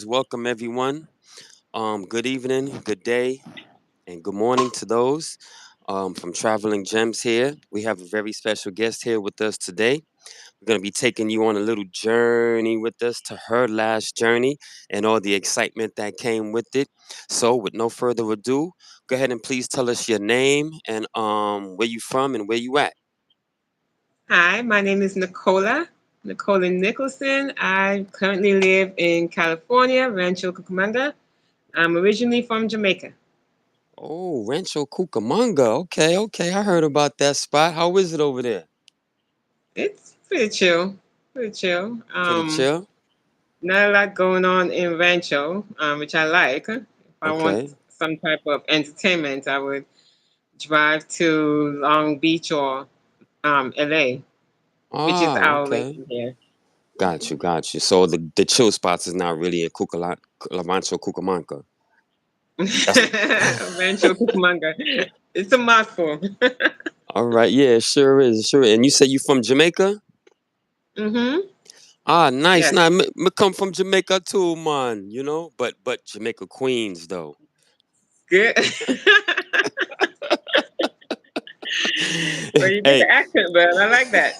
Welcome everyone. Good evening, good day, and good morning to those from Traveling Gems here. We have a very special guest here with us today. We're going to be taking you on a little journey with us to her last journey and all the excitement that came with it. So, with no further ado, go ahead and please tell us your name and where you from and where you at. Hi, my name is Nicola Nicholson. I currently live in California, Rancho Cucamonga. I'm originally from Jamaica. Oh, Rancho Cucamonga. Okay, okay. I heard about that spot. How is it over there? It's pretty chill, pretty chill. Pretty chill. Not a lot going on in Rancho, which I like. If I want Okay. some type of entertainment, I would drive to Long Beach or LA, which is Ah, our way okay. from here. Got you, got you. So the chill spots is not really in Rancho Cucamonga. That's Rancho Cucamonga. It's a mouthful. all right. Yeah, sure is, sure. And you say you from Jamaica? Mm-hmm. Ah, nice. Yes. Nah, me come from Jamaica too, man. But Jamaica Queens though. Good. Well, you get Hey, the accent, but I like that.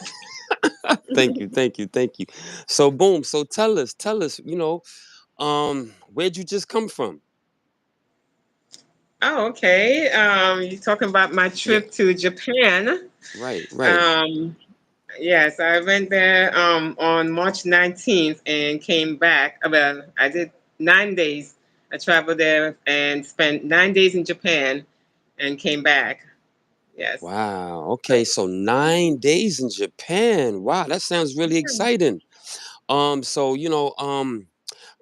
thank you, thank you, thank you. So boom. So tell us. Where'd you just come from? Oh, okay. You're talking about my Yeah. trip to Japan. Right, right. Um, yes, I went there on March 19th and came back. Well, I did 9 days. I traveled there and spent 9 days in Japan and came back. Yes. Wow. Okay, so 9 days in Japan. Wow, that sounds really exciting.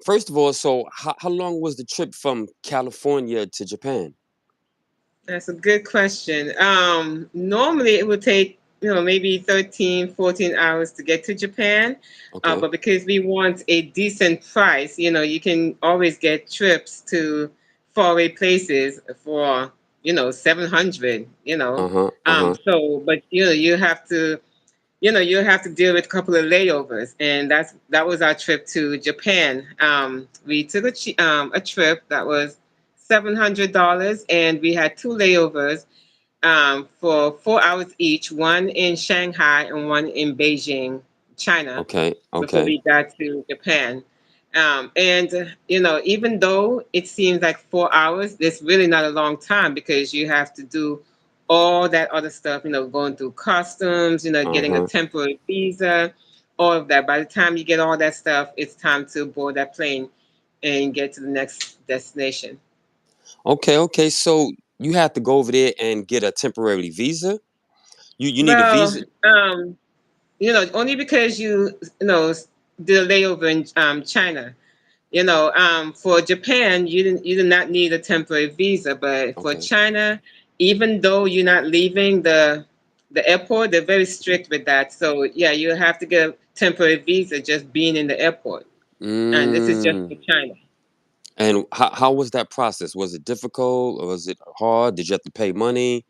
First of all, so how long was the trip from California to Japan? That's a good question. Normally it would take, maybe 13, 14 hours to get to Japan. Okay. But because we want a decent price, you can always get trips to faraway places for, 700, Uh-huh. Uh-huh. but you have to deal with a couple of layovers, and that was our trip to Japan. We took a trip that was $700, and we had two layovers for 4 hours each, one in Shanghai and one in Beijing, China, Okay. before Okay. we got to Japan. Even though it seems like 4 hours, it's really not a long time because you have to do all that other stuff, going through customs, getting a Uh-huh. temporary visa, all of that. By the time you get all that stuff, it's time to board that plane and get to the next destination. Okay, okay. So you have to go over there and get a temporary visa? You need a Well, visa? only because did a layover in China. For Japan, you did not need a temporary visa, but for Okay. China, even though you're not leaving the airport, they're very strict with that. So yeah, you have to get a temporary visa just being in the airport, and this is just Mm. for China. And how was that process? Was it difficult or was it hard? Did you have to pay money?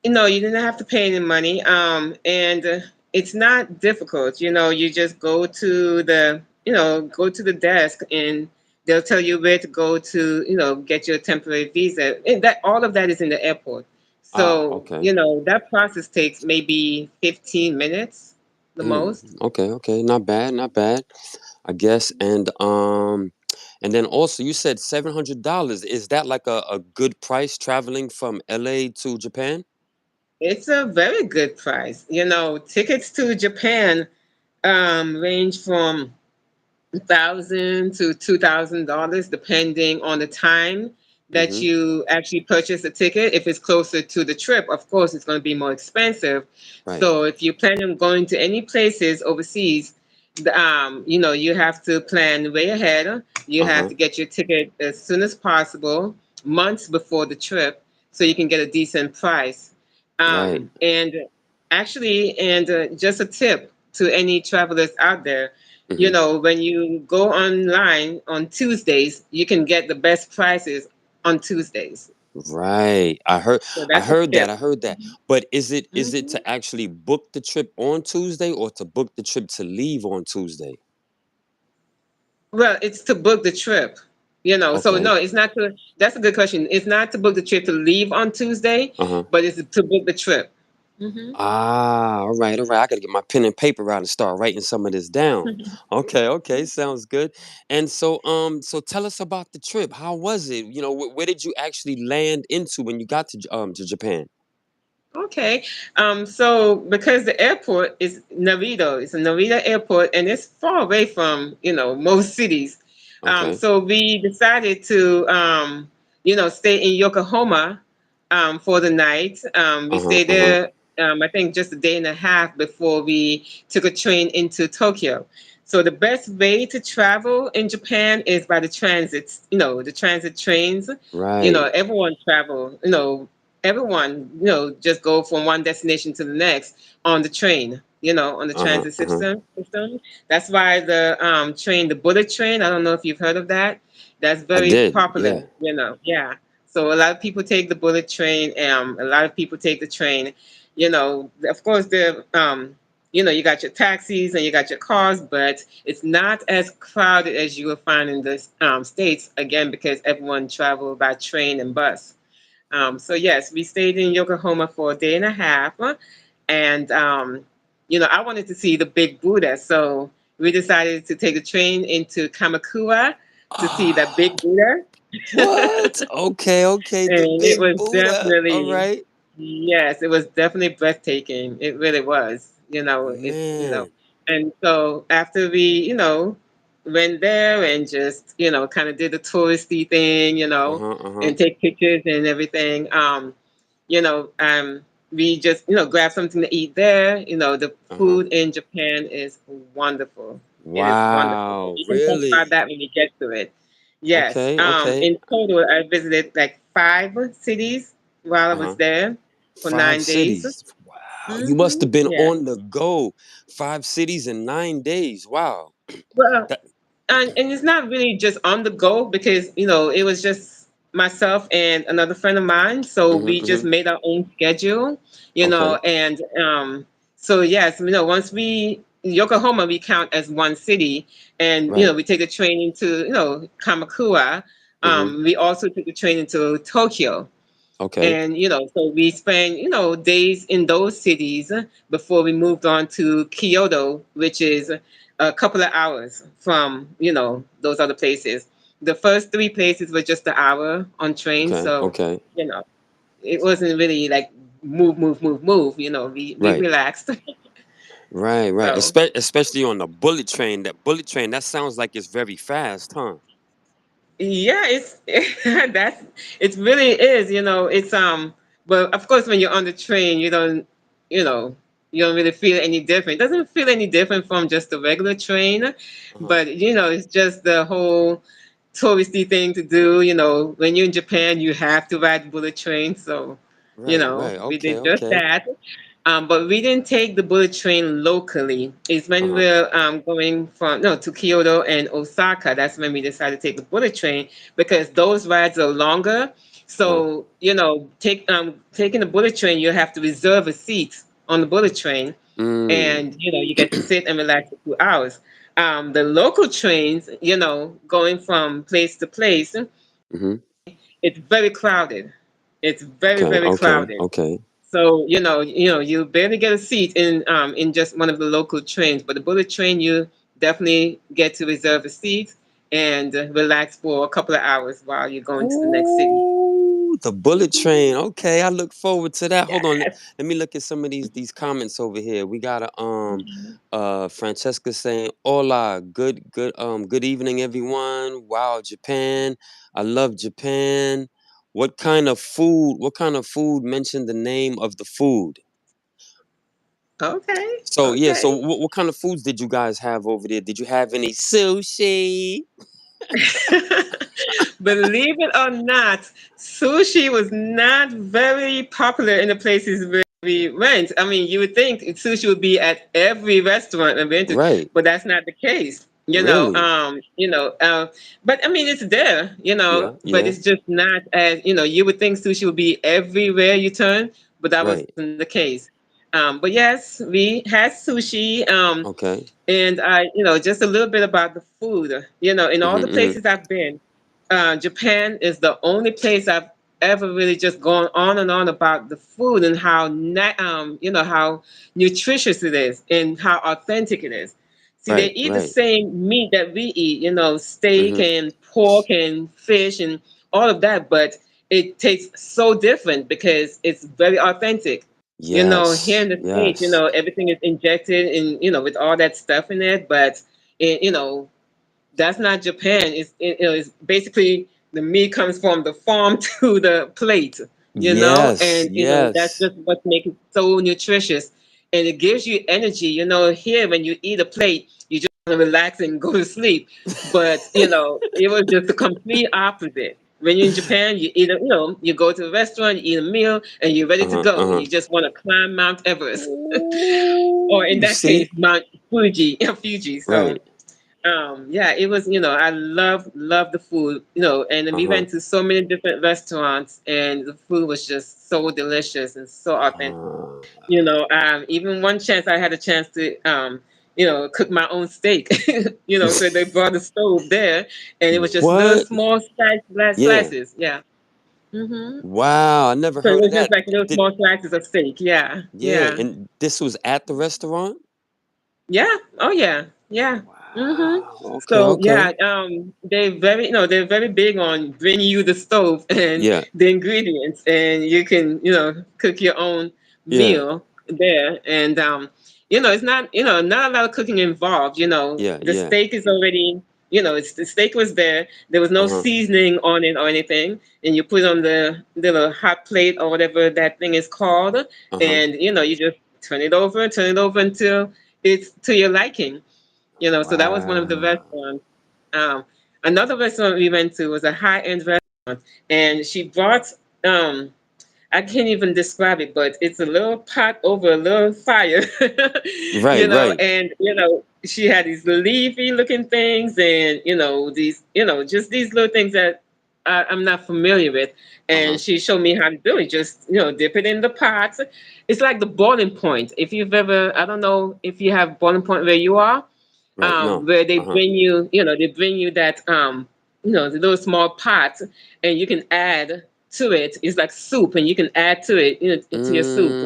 You didn't have to pay any money, and it's not difficult. You just go to the desk, and they'll tell you where to go to, get your temporary visa. And that all of that is in the airport. Ah, So, okay. that process takes maybe 15 minutes the most. Okay, okay. Not bad, not bad. I guess. And then also you said $700. Is that like a good price traveling from LA to Japan? It's a very good price. Tickets to Japan range from $1,000 to $2,000, depending on the time that Mm-hmm. you actually purchase a ticket. If it's closer to the trip, of course, it's going to be more expensive. Right. So if you plan on going to any places overseas, you have to plan way ahead. You have Uh-huh. to get your ticket as soon as possible, months before the trip, so you can get a decent price. Right. And actually, and just a tip to any travelers out there, Mm-hmm. when you go online on Tuesdays, you can get the best prices on Tuesdays. Right. So I that's a heard that. tip. I heard that. But is it Mhm. to actually book the trip on Tuesday or to book the trip to leave on Tuesday? Well, it's to book the trip, you know. So Okay. no, it's not to. That's a good question. It's not to book the trip to leave on Tuesday, Uh-huh. but it's to book the trip. Hmm. Ah, all right, all right. I gotta get my pen and paper out and start writing some of this down. Okay, okay, sounds good. And so tell us about the trip. How was it? You know, where did you actually land into when you got to Japan? Okay. So because the airport is Narita, it's a Narita airport, and it's far away from most cities. Okay. So we decided to stay in Yokohama for the night. We Uh huh. stayed Uh huh. there. I think just a day and a half before we took a train into Tokyo. So the best way to travel in Japan is by the transits. The transit trains. Right. Everyone travel. Everyone, just go from one destination to the next on the train, on the Uh huh. transit Uh huh. system. That's why the train, the bullet train, I don't know if you've heard of that. That's I very did. popular, Yeah. yeah. So a lot of people take the bullet train, a lot of people take the train. Of course, you got your taxis and you got your cars, but it's not as crowded as you will find in the states. Again, because everyone travel by train and bus. So yes, we stayed in Yokohama for a day and a half, and I wanted to see the big Buddha, so we decided to take a train into Kamakura to see that Ah, big Buddha, what? Okay. Okay. The and it big was Buddha. All definitely, right. yes, it was definitely breathtaking. It really was. Man. And so after we, went there and just, kind of did the touristy thing, Uh huh. Uh huh. and take pictures and everything. You know, um, we just, grab something to eat there. The Uh huh. food in Japan is wonderful. It is wonderful. So Wow. we can talk about Really? that when we get to it. Yes. Okay. Okay. In total, I visited like 5 cities while I Uh was huh. there for Five 9 days. cities. Wow. You must Hmm. have been Yes. on the go. 5 cities in 9 days. Wow. Well, That. and it's not really just on the go because it was just myself and another friend of mine, so Mm-hmm, we just mm-hmm. made our own schedule, Okay. and so yes, once we Yokohama we count as one city, and Right. we take a train into Kamakura. Mm-hmm. We also took a train into Tokyo. Okay. And so we spent days in those cities before we moved on to Kyoto, which is a couple of hours from those other places. The first three places were just an hour on train, Okay. so Okay. you know it wasn't really like move, move, move, move. We Right. relaxed. Right. Right. So Especially on the bullet train. That bullet train. That sounds like it's very fast, huh? yeah, it's that's it really is. It's but of course when you're on the train, you know you don't really feel any different. It doesn't feel any different from just a regular train, Uh huh. but it's just the whole touristy thing to do. When you're in Japan, you have to ride the bullet train, so Right. Right. we Okay. did just Okay. that. But we didn't take the bullet train locally. It's Uh when huh. we're going from no to Kyoto and Osaka. That's when we decided to take the bullet train because those rides are longer. Uh huh. So taking the bullet train, you have to reserve a seat on the bullet train, Mm. and you get to sit and relax for 2 hours. The local trains, going from place to place, Mm-hmm. it's very crowded. It's very, Okay. very Okay. crowded. Okay. So you barely get a seat in just one of the local trains, but the bullet train you definitely get to reserve a seat and relax for a couple of hours while you're going to the next city. Oh, the bullet train. Okay, I look forward to that. Hold on, Yes. let me look at some of these comments over here. We got a Francesca saying, "Hola, good evening, everyone. Wow, Japan. I love Japan. What kind of food? Mention the name of the food." Okay. So yeah, so Okay. what kind of foods did you guys have over there? Did you have any sushi? Believe it or not, sushi was not very popular in the places where we went. I mean, you would think sushi would be at every restaurant I've been to, Right. but that's not the case. Really? But I mean, it's there, Yeah. but Yeah. it's just not as, you would think sushi would be everywhere you turn, but that Right. wasn't the case. But yes, we had sushi. Okay. And just a little bit about the food. In all the Mm-hmm. places I've been, Japan is the only place I've ever really just gone on and on about the food and how nutritious it is and how authentic it is. See, they Right. eat the Right. same meat that we eat, steak Mm-hmm. and pork and fish and all of that, but it tastes so different because it's very authentic. Here Yes. in the States, Yes. everything is injected and, with all that stuff in it, but that's not Japan. It's basically the meat comes from the farm to the plate, Yes. and that's Yes. just what makes it so nutritious, and it gives you energy. Here when you eat a plate, you just want to relax and go to sleep, but it was just the complete opposite. When you're in Japan, you eat, you go to a restaurant, you eat a meal, and you're ready to Uh-huh. go. Uh-huh. You just want to climb Mount Everest, or in Ooh, that case, see? Mount Fuji, Fuji. So Right. yeah, it was, I love the food, and then we Uh-huh. went to so many different restaurants and the food was just so delicious and so authentic. Uh, Even one chance I had a chance to cook my own steak. So they brought a stove there and it was just little what? small Yeah. slices. Yeah. Mm-hmm. Wow. I never So it heard of was just that. like little Did small slices of steak. Yeah. Yeah, Yeah. and this was at the restaurant? Yeah. Oh yeah. Yeah. Mhm. Wow. Okay, So okay. yeah, they're very big on bringing you the stove and Yeah. the ingredients, and you can cook your own Yeah. meal there. And it's not a lot of cooking involved. Yeah, The yeah. steak is already it's the steak was there. There was no Uh-huh. seasoning on it or anything, and you put it on the little hot plate or whatever that thing is called, Uh-huh. and you just turn it over until it's to your liking. So that was one of the Wow. restaurants. Um, Another restaurant we went to was a high-end restaurant, and she brought I can't even describe it, but it's a little pot over a little fire, Right, right. and she had these leafy looking things, and these just these little things that I'm not familiar with, and Uh-huh. she showed me how to do it. Just dip it in the pot. It's like the boiling point. If you've ever, I don't know if you have boiling point where you are, Right. No. where they Uh-huh. bring you, they bring you that, the little small pot, and you can add to it. It's like soup, and you can add to it, to your soup,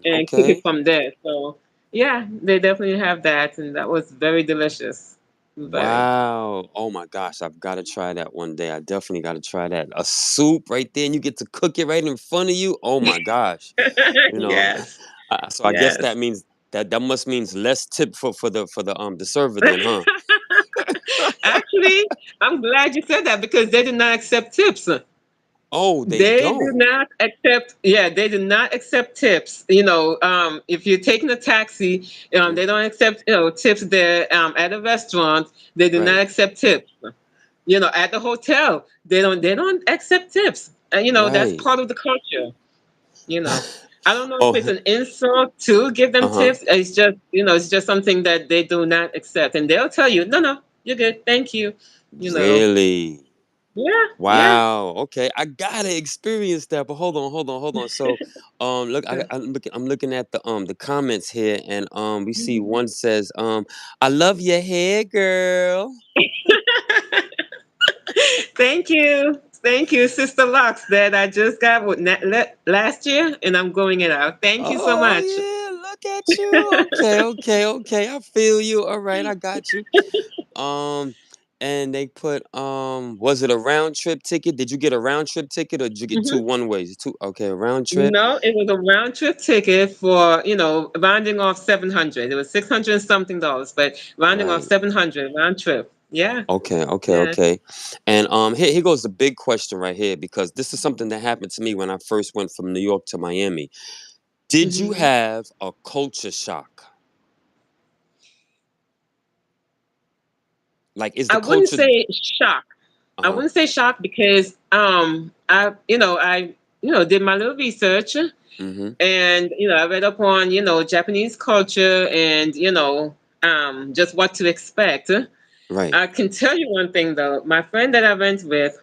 and cook it Okay. from there. So yeah, they definitely have that, and that was very delicious. Very. Wow. Oh my gosh, I've got to try that one day. I definitely got to try that. A soup right there, and you get to cook it right in front of you. Oh my gosh. You know, Yes. so I guess Yes. that means that must means less tip for the server then, huh? Actually, I'm glad you said that because they did not accept tips. Oh, they They do don't. not accept, yeah, they do not accept tips. If you're taking a taxi, Hmm. they don't accept, tips there. At a restaurant, they do not Right. accept tips. At the hotel, they don't accept tips. That's Right. part of the culture. You know, I don't know if Oh, it's an insult to give them uh-huh. tips. It's just something that they do not accept, and they'll tell you, no, no, you're good, thank you. You know, Really? yeah, yeah. Wow. Okay, I gotta experience that. But hold on, hold on, hold on. So, look, I'm looking at the comments here, and we see Mhm. one says, "I love your hair, girl." Thank you, Sister Lux, that I just got last year, and I'm going it out. Thank you so Oh much. yeah, look at you. Okay, okay, okay. I feel you. All right, I got you. Um, and they put was it a round trip ticket? Did you get a round trip ticket or did you get two Mhm. one ways? Two. Okay, a round trip. No, it was a round trip ticket for, rounding off 700. It was 600 and something dollars, but rounding off Right. 700 round trip. Yeah. Okay, okay, Yeah. okay. And here goes the big question right here because this is something that happened to me when I first went from New York to Miami. Did you Hmm. have a culture shock? Like, is I the wouldn't culture? say shock. I Uh-huh. wouldn't say shock because I did my little research, Mm-hmm. and I read up on Japanese culture and just what to expect. Right. I can tell you one thing though. My friend that I went with,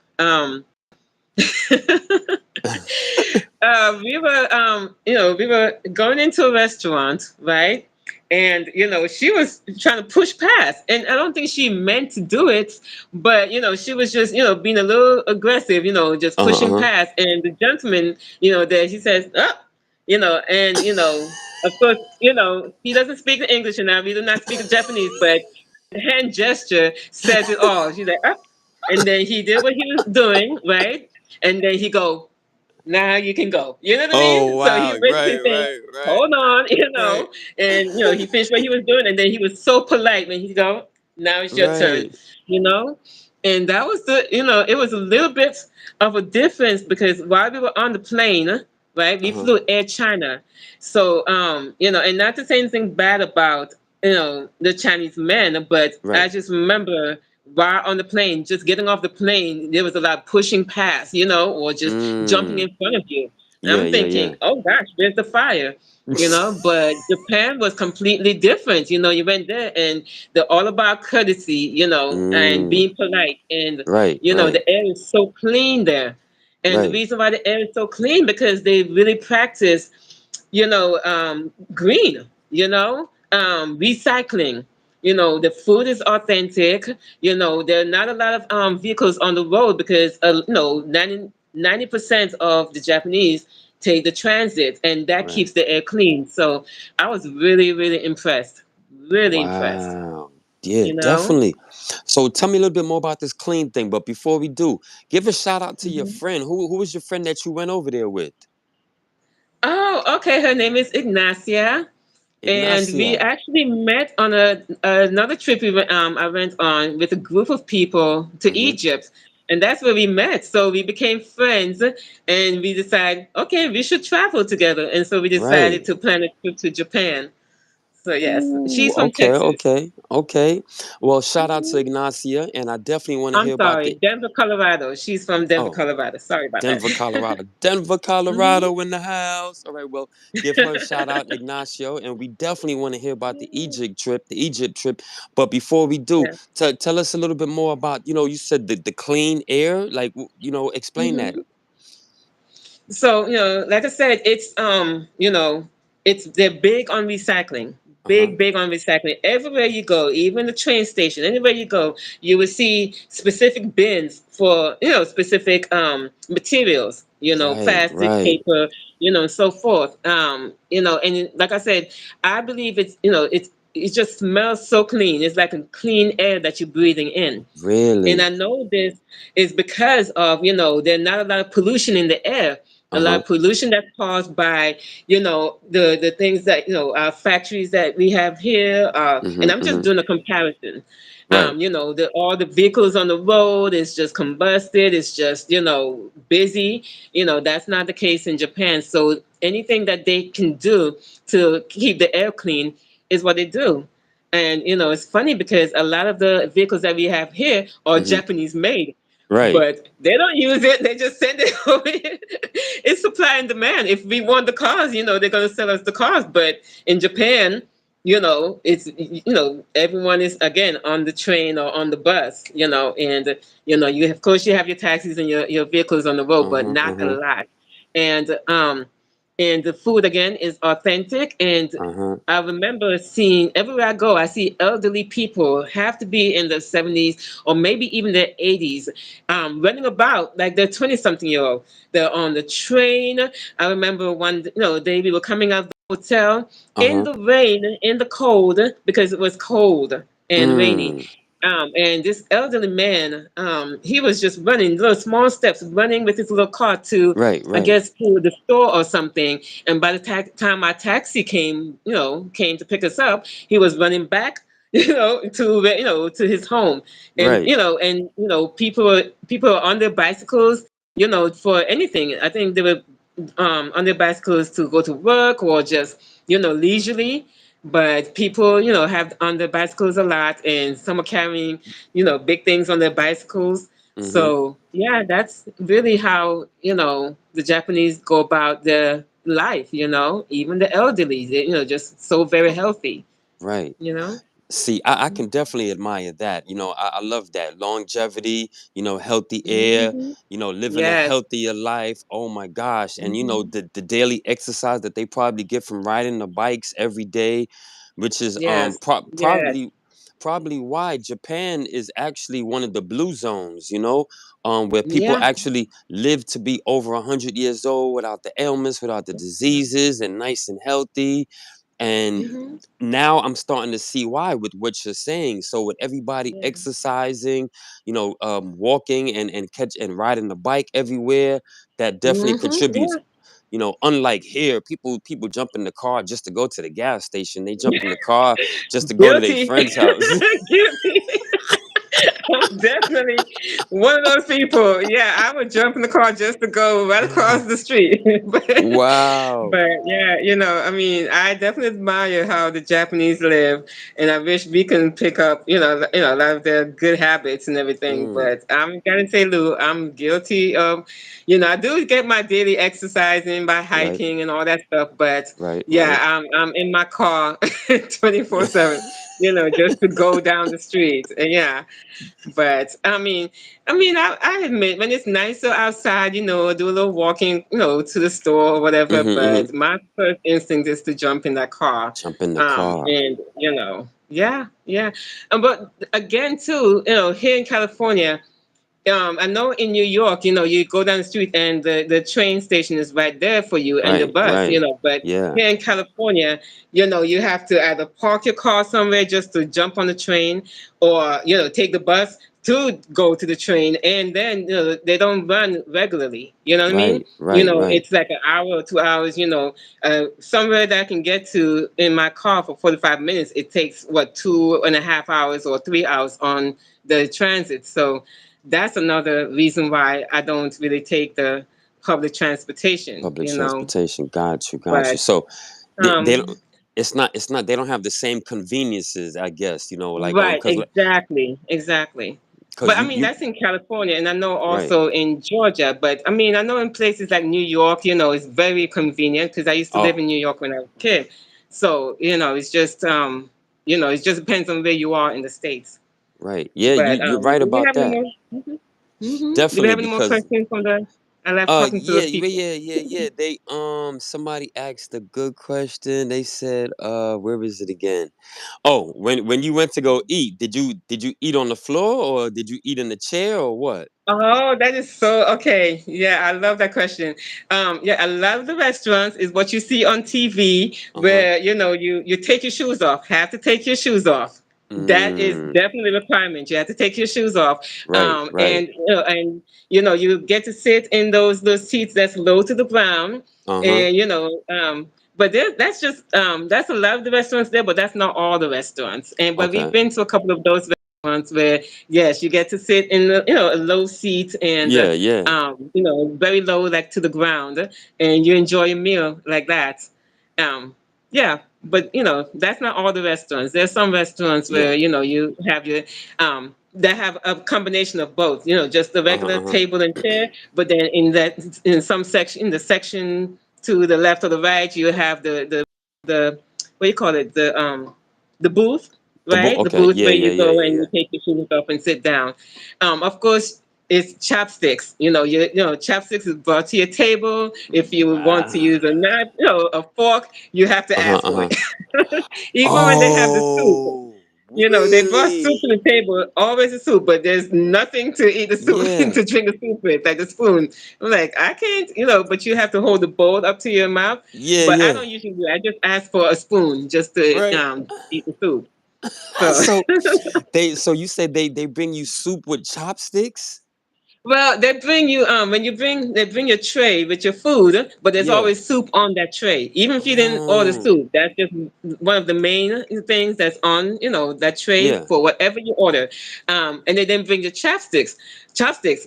We were going into a restaurant, right? And she was trying to push past, and I don't think she meant to do it, but she was just being a little aggressive, just Uh-huh, pushing uh-huh. past. And the gentleman, there he says, "Up," and of course, he doesn't speak English, and we do not speak Japanese, but the hand gesture says it all. She's like, "Up," and then he did what he was doing, right? And then he go, now you can go. You know what I Oh mean? So he wow, basically right, saying, right, right, hold on, right, and he finished what he was doing, and then he was so polite when he go, now it's your turn, right. you know. And that was it was a little bit of a difference because while we were on the plane, right, we Uh-huh. flew Air China, so and not to say anything bad about the Chinese men, but I Right. just remember while on the plane, just getting off the plane, there was a lot of pushing past, or just jumping Mm. in front of you. And Yeah, I'm yeah, thinking, yeah. oh gosh, there's the fire, But Japan was completely different. You went there and they're all about courtesy, and Mm. being polite. And, Right, right, the air is so clean there. And the right, reason why the air is so clean because they really practice green, recycling. The food is authentic. There are not a lot of vehicles on the road because 90% of the Japanese take the transit, and that right. keeps the air clean. So I was really, really impressed. Really impressed. Wow. Yeah, You know. definitely. So tell me a little bit more about this clean thing. But before we do, give a shout out to your Mhm. friend. Who was your friend that you went over there with? Oh, okay. Her name is Ignacia. And we Ignacia. actually met on another trip I went on with a group of people to Mm-hmm. Egypt. And that's where we met. So we became friends and we decided, okay, we should travel together. And so we decided Right. to plan a trip to Japan. So yes, Ooh, she's from okay, Texas. okay, okay. Well, shout out to Mhm. Ignacia, and I definitely want to I'm hear about sorry, the Denver, Colorado. She's from Denver, oh Colorado. Sorry about that. Denver, Colorado. Denver, Mhm. Colorado in the house. All right, well, give her a shout out, Ignacio, and we definitely want to hear about the Egypt trip. But before we do, Yeah. tell us a little bit more about, you said the clean air, like, explain that. Mhm. So, like I said, it's they're big on recycling. Uh-huh. Big on recycling. Everywhere you go, even the train station, anywhere you go, you will see specific bins for, specific materials, Right, plastic, right. paper, and so forth. And like I said, I believe it just smells so clean. It's like a clean air that you're breathing in. And Really? I know this is because of, there's not a lot of pollution in the air. A lot Uh-huh. of pollution that's caused by, the things that, our factories that we have here. And Mm-hmm, I'm just mm-hmm. doing a comparison. Right. All the vehicles on the road is just combusted. It's just, busy. That's not the case in Japan. So anything that they can do to keep the air clean is what they do. And it's funny because a lot of the vehicles that we have here are Mm-hmm. Japanese made, Right. but they don't use it. They just send it over here. It's supply and demand. If we want the cars, they're going to sell us the cars. But in Japan, it's everyone is again on the train or on the bus, and you of course you have your taxis and your vehicles on the road, but Uh-huh, not a uh-huh, lot. And the food again is authentic. And uh-huh. I remember seeing everywhere I go, I see elderly people have to be in their 70s or maybe even their 80s, running about like they're 20 something year old. They're on the train. I remember one day we were coming out of the hotel in Uh-huh. the rain, in the cold, because it was cold and rainy. Mm. And this elderly man, he was just running little small steps, running with his little car to, Right, I right. guess, to the store or something. And by the time our taxi came to pick us up, he was running back, to his home. And Right. people are on their bicycles, for anything. I think they were on their bicycles to go to work or just leisurely. But people, have on their bicycles a lot, and some are carrying, big things on their bicycles. Mm-hmm. So yeah, that's really how the Japanese go about their life. Even the elderly, they, just so very healthy. Right. You know. See, I can definitely admire that. I love that longevity, healthy air, Hmm. living a Yes. healthier life. Oh my gosh. And, Hmm. the daily exercise that they probably get from riding the bikes every day, which is Yes. Yes. probably why Japan is actually one of the blue zones, where people Yeah. actually live to be over 100 years old without the ailments, without the diseases, and nice and healthy. And Hmm. now I'm starting to see why with what you're saying. So with everybody Yeah. exercising, walking and catch and riding the bike everywhere, that definitely Hmm. contributes. Yeah. Unlike here, people jump in the car just to go to the gas station. They jump in the car just to go to their Guilty. friend's house. Guilty. I'm definitely one of those people. Yeah, I would jump in the car just to go right across the street. but, Wow. but yeah, I mean, I definitely admire how the Japanese live, and I wish we can pick up, a lot of their good habits and everything. Mm, But I'm gonna say, Lou, I'm guilty of, I do get my daily exercising by right, hiking and all that stuff. But right, yeah, right. I'm in my car 24/7. Just to go down the street. And yeah, but I admit when it's nicer outside, do a little walking, to the store or whatever. Hmm, hmm. But my first instinct is to jump in that car, Jump in the car. and yeah, yeah. But again, too, here in California, I know in New York, you go down the street and the train station is right there for you and the Right, bus, right. but Yeah, here in California, you have to either park your car somewhere just to jump on the train or, take the bus to go to the train. And then, they don't run regularly. You know what I mean? right, right, right, It's like an hour or 2 hours, somewhere that I can get to in my car for 45 minutes. It takes, what, 2.5 hours or 3 hours on the transit. So, that's another reason why I don't really take the public transportation, public transportation. Got you, got you. But So they don't. um, It's not. They don't have the same conveniences, I guess. Like right, because exactly, exactly. But because I you mean, you that's in California, and I know right. also in Georgia. But I mean, I know in places like New York, it's very convenient because I used to live Oh, in New York when I was a kid. So it's just it just depends on where you are in the states. right. Yeah, But you're right do we about have any that. more? Do we Definitely have any more because questions from the? I love talking to yeah, those yeah, people. yeah, yeah, yeah. They somebody asked a good question. They said, where is it again? Oh, when you went to go eat, did you eat on the floor or did you eat in the chair or what? Oh, that is so okay. Yeah, I love that question. Yeah, a lot of the restaurants is what you see on TV Uh-huh. where you take your shoes off. Have to take your shoes off. That is Mm, definitely a requirement. You have to take your shoes off. right, right. And you get to sit in those seats that's low to the ground. Uh-huh. And but that's a lot of the restaurants there, but that's not all the restaurants. But we've Okay. been to a couple of those restaurants where yes, you get to sit in a low seat and Yeah, yeah. very low, like to the ground, and you enjoy your meal like that. Um, yeah, but that's not all the restaurants. There's some restaurants where Yeah. you have your that have a combination of both. Just the Uh-huh, regular uh-huh. table and chair, but then in some section, in the section to the left or the right, you have the what do you call it, the booth, The book. right? The Okay. booth Yeah, where yeah, you yeah, go yeah, and yeah. you take your shoes off and sit down. Of course, it's chopsticks. Chopsticks is brought to your table. If you want to Ah. use a knife, a fork, you have to Uh-huh, ask for uh-huh. it. Even when they have the soup, Oh, they brought soup really? to the table, always a soup, but there's nothing to eat the soup Yeah. to drink the soup with, like a spoon. I'm like, I can't, but you have to hold the bowl up to your mouth. Yeah, But I yeah. don't usually do that. I just ask for a spoon just to Right. eat the soup. So So so you said they bring you soup with chopsticks? well, they bring you when they bring your tray with your food, but there's Yeah. always soup on that tray. Even if you didn't order Oh. soup, that's just one of the main things that's on that tray Yeah. for whatever you order. And they then bring the chopsticks,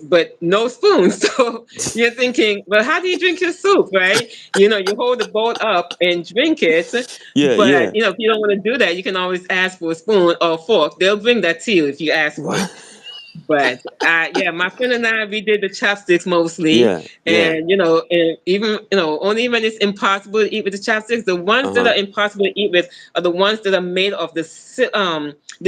but no spoons. So you're thinking, well, how do you drink your soup, right? You hold the bowl up and drink it, Yeah, but yeah. if you don't want to do that, you can always ask for a spoon or a fork. They'll bring that to you if you ask for What? it. But yeah, my friend and I, we did the chopsticks mostly, Yeah, yeah. and and even only when it's impossible to eat with the chopsticks. The ones that Uh-huh. are impossible to eat with are the ones that are made of the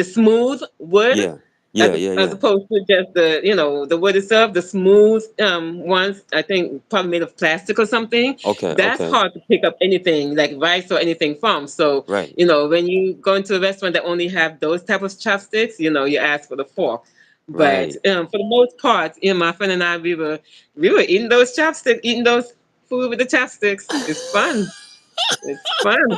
smooth wood, Yeah. Yeah, yeah, as yeah. opposed to just the wood itself. The smooth ones, I think, probably made of plastic or something. Okay, That's okay. hard to pick up anything like rice or anything from. So Right. when you go into a restaurant that only have those type of chopsticks, you ask for the fork. But Right. for the most part, my friend and I, we were eating those chopsticks, eating those food with the chopsticks. It's fun. It's fun.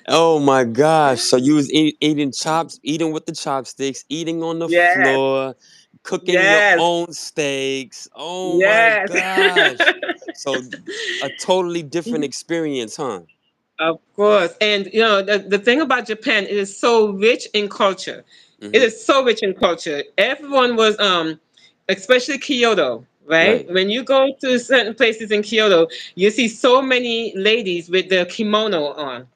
Oh my gosh. So you was eating chops, eating with the chopsticks, eating on the Yes, floor, cooking your yes, own steaks. Oh my yes. gosh. So a totally different experience, huh? Of course. And the thing about Japan, it is so rich in culture. It Mm-hmm. is so rich in culture. Everyone was especially Kyoto, right? Right. When you go to certain places in Kyoto, you see so many ladies with the kimono on.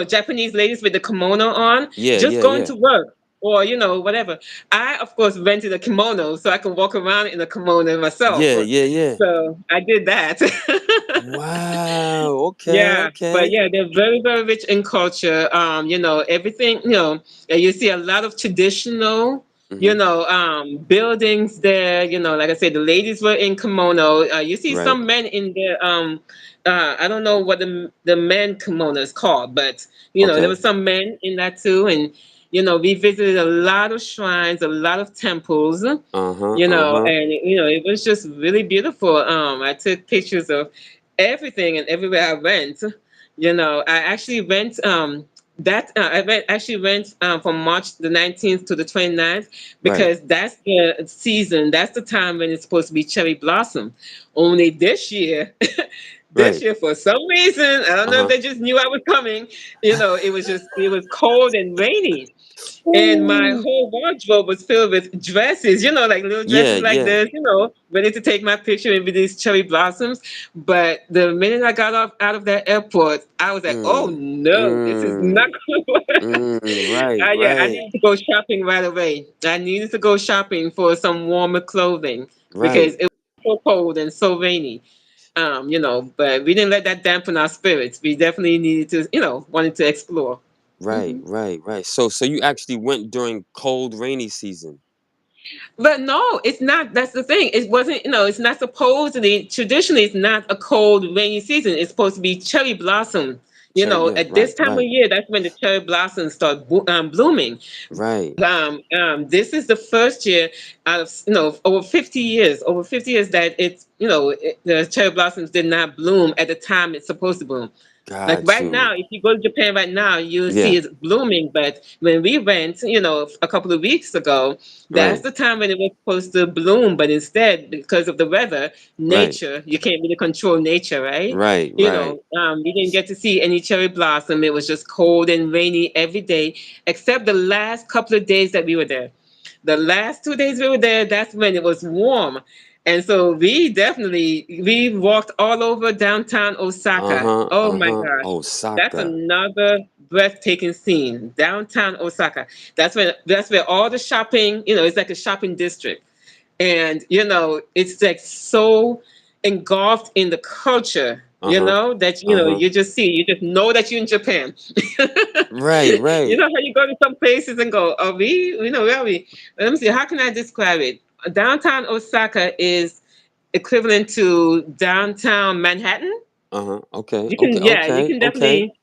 Japanese ladies with the kimono on, Yeah, just yeah, going yeah. to work or whatever. I of course rented a kimono so I can walk around in a kimono myself. Yeah, yeah, yeah. So I did that. Wow. Okay, Yeah, but okay. yeah, they're very, very rich in culture. Everything, you see a lot of traditional, Mm-hmm. buildings there. Like I said, the ladies were in kimono. You see Right. some men in there. I don't know what the men kimono is called, but there were Okay. some men in that too. And we visited a lot of shrines, a lot of temples. Uh-huh. Uh-huh. And it was just really beautiful. I took pictures of everything and everywhere I went. I actually went actually went from March the 19th to the 29th Right. because that's the season, that's the time when it's supposed to be cherry blossom. Only this year, this Right. year for some reason, I don't know if Uh-huh. they just knew I was coming, it was cold and rainy. And my Ooh. whole wardrobe was filled with dresses, like little Yeah, dresses like yeah. this, ready to take my picture with these cherry blossoms. But the minute I got off out of that airport, I was like, oh Mm. no, this is not Mm. going to work. Right, Yeah, I right, needed to go shopping right away. I needed to go shopping for some warmer clothing because right, it was so cold and so rainy. But we didn't let that dampen our spirits. We definitely needed to, wanted to explore. right, Mm-hmm. right, right. So you actually went during cold, rainy season. But no, it's not. That's the thing. It wasn't, it's not supposedly, traditionally, it's not a cold, rainy season. It's supposed to be cherry blossom. Cherry, yeah, At this right, time of right, year, that's when the cherry blossoms start blooming. right. This is the first year out of, over 50 years that the cherry blossoms did not bloom at the time it's supposed to bloom. Like Got right now, you. if you go to Japan right now, you'll see Yeah, it's blooming. But when we went, a couple of weeks ago, that's right, the time when it was supposed to bloom. But instead, because of the weather, right, nature, you can't really control nature, right? right, right. We didn't get to see any cherry blossom. It was just cold and rainy every day, except the last couple of days that we were there. The last 2 days we were there, that's when it was warm. And so we walked all over downtown Osaka. Uh-huh, Oh my uh-huh. gosh. That's Osaka. another breathtaking scene. Downtown Osaka. That's where all the shopping, it's like a shopping district. And it's like so engulfed in the culture, Uh-huh, that uh-huh. you just know that you're in Japan. Right, right. How you go to some places and go, are we, where are we? Let me see, how can I describe it? Downtown Osaka is equivalent to downtown Manhattan. Uh-huh. Okay, You okay, can, yeah, you okay, can okay. definitely,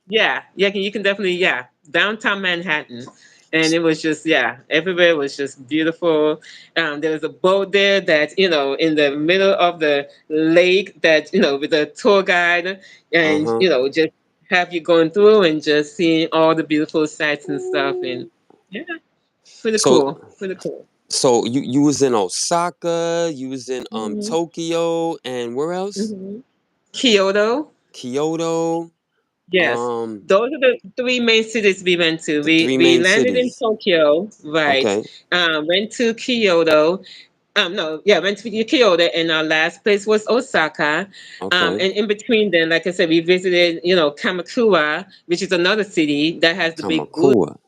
yeah, yeah, you can definitely, yeah, downtown Manhattan. And S- it was just, yeah, everywhere was just beautiful. There was a boat there that, in the middle of the lake that, with a tour guide and, Uh-huh. just have you going through and just seeing all the beautiful sights and stuff. And Ooh. yeah, pretty So cool, pretty cool. so you was in Osaka, you was in Hmm. Tokyo, and where else? Hmm. Kyoto. Kyoto. Yes, Um, those are the three main cities we went to. the We three we main landed in cities. Tokyo, right? Okay, Went to Kyoto. No, yeah, went to Kyoto, and our last place was Osaka. okay. And in between, then, like I said, we visited, Kamakura, which is another city that has the big Buddha. Kamakura.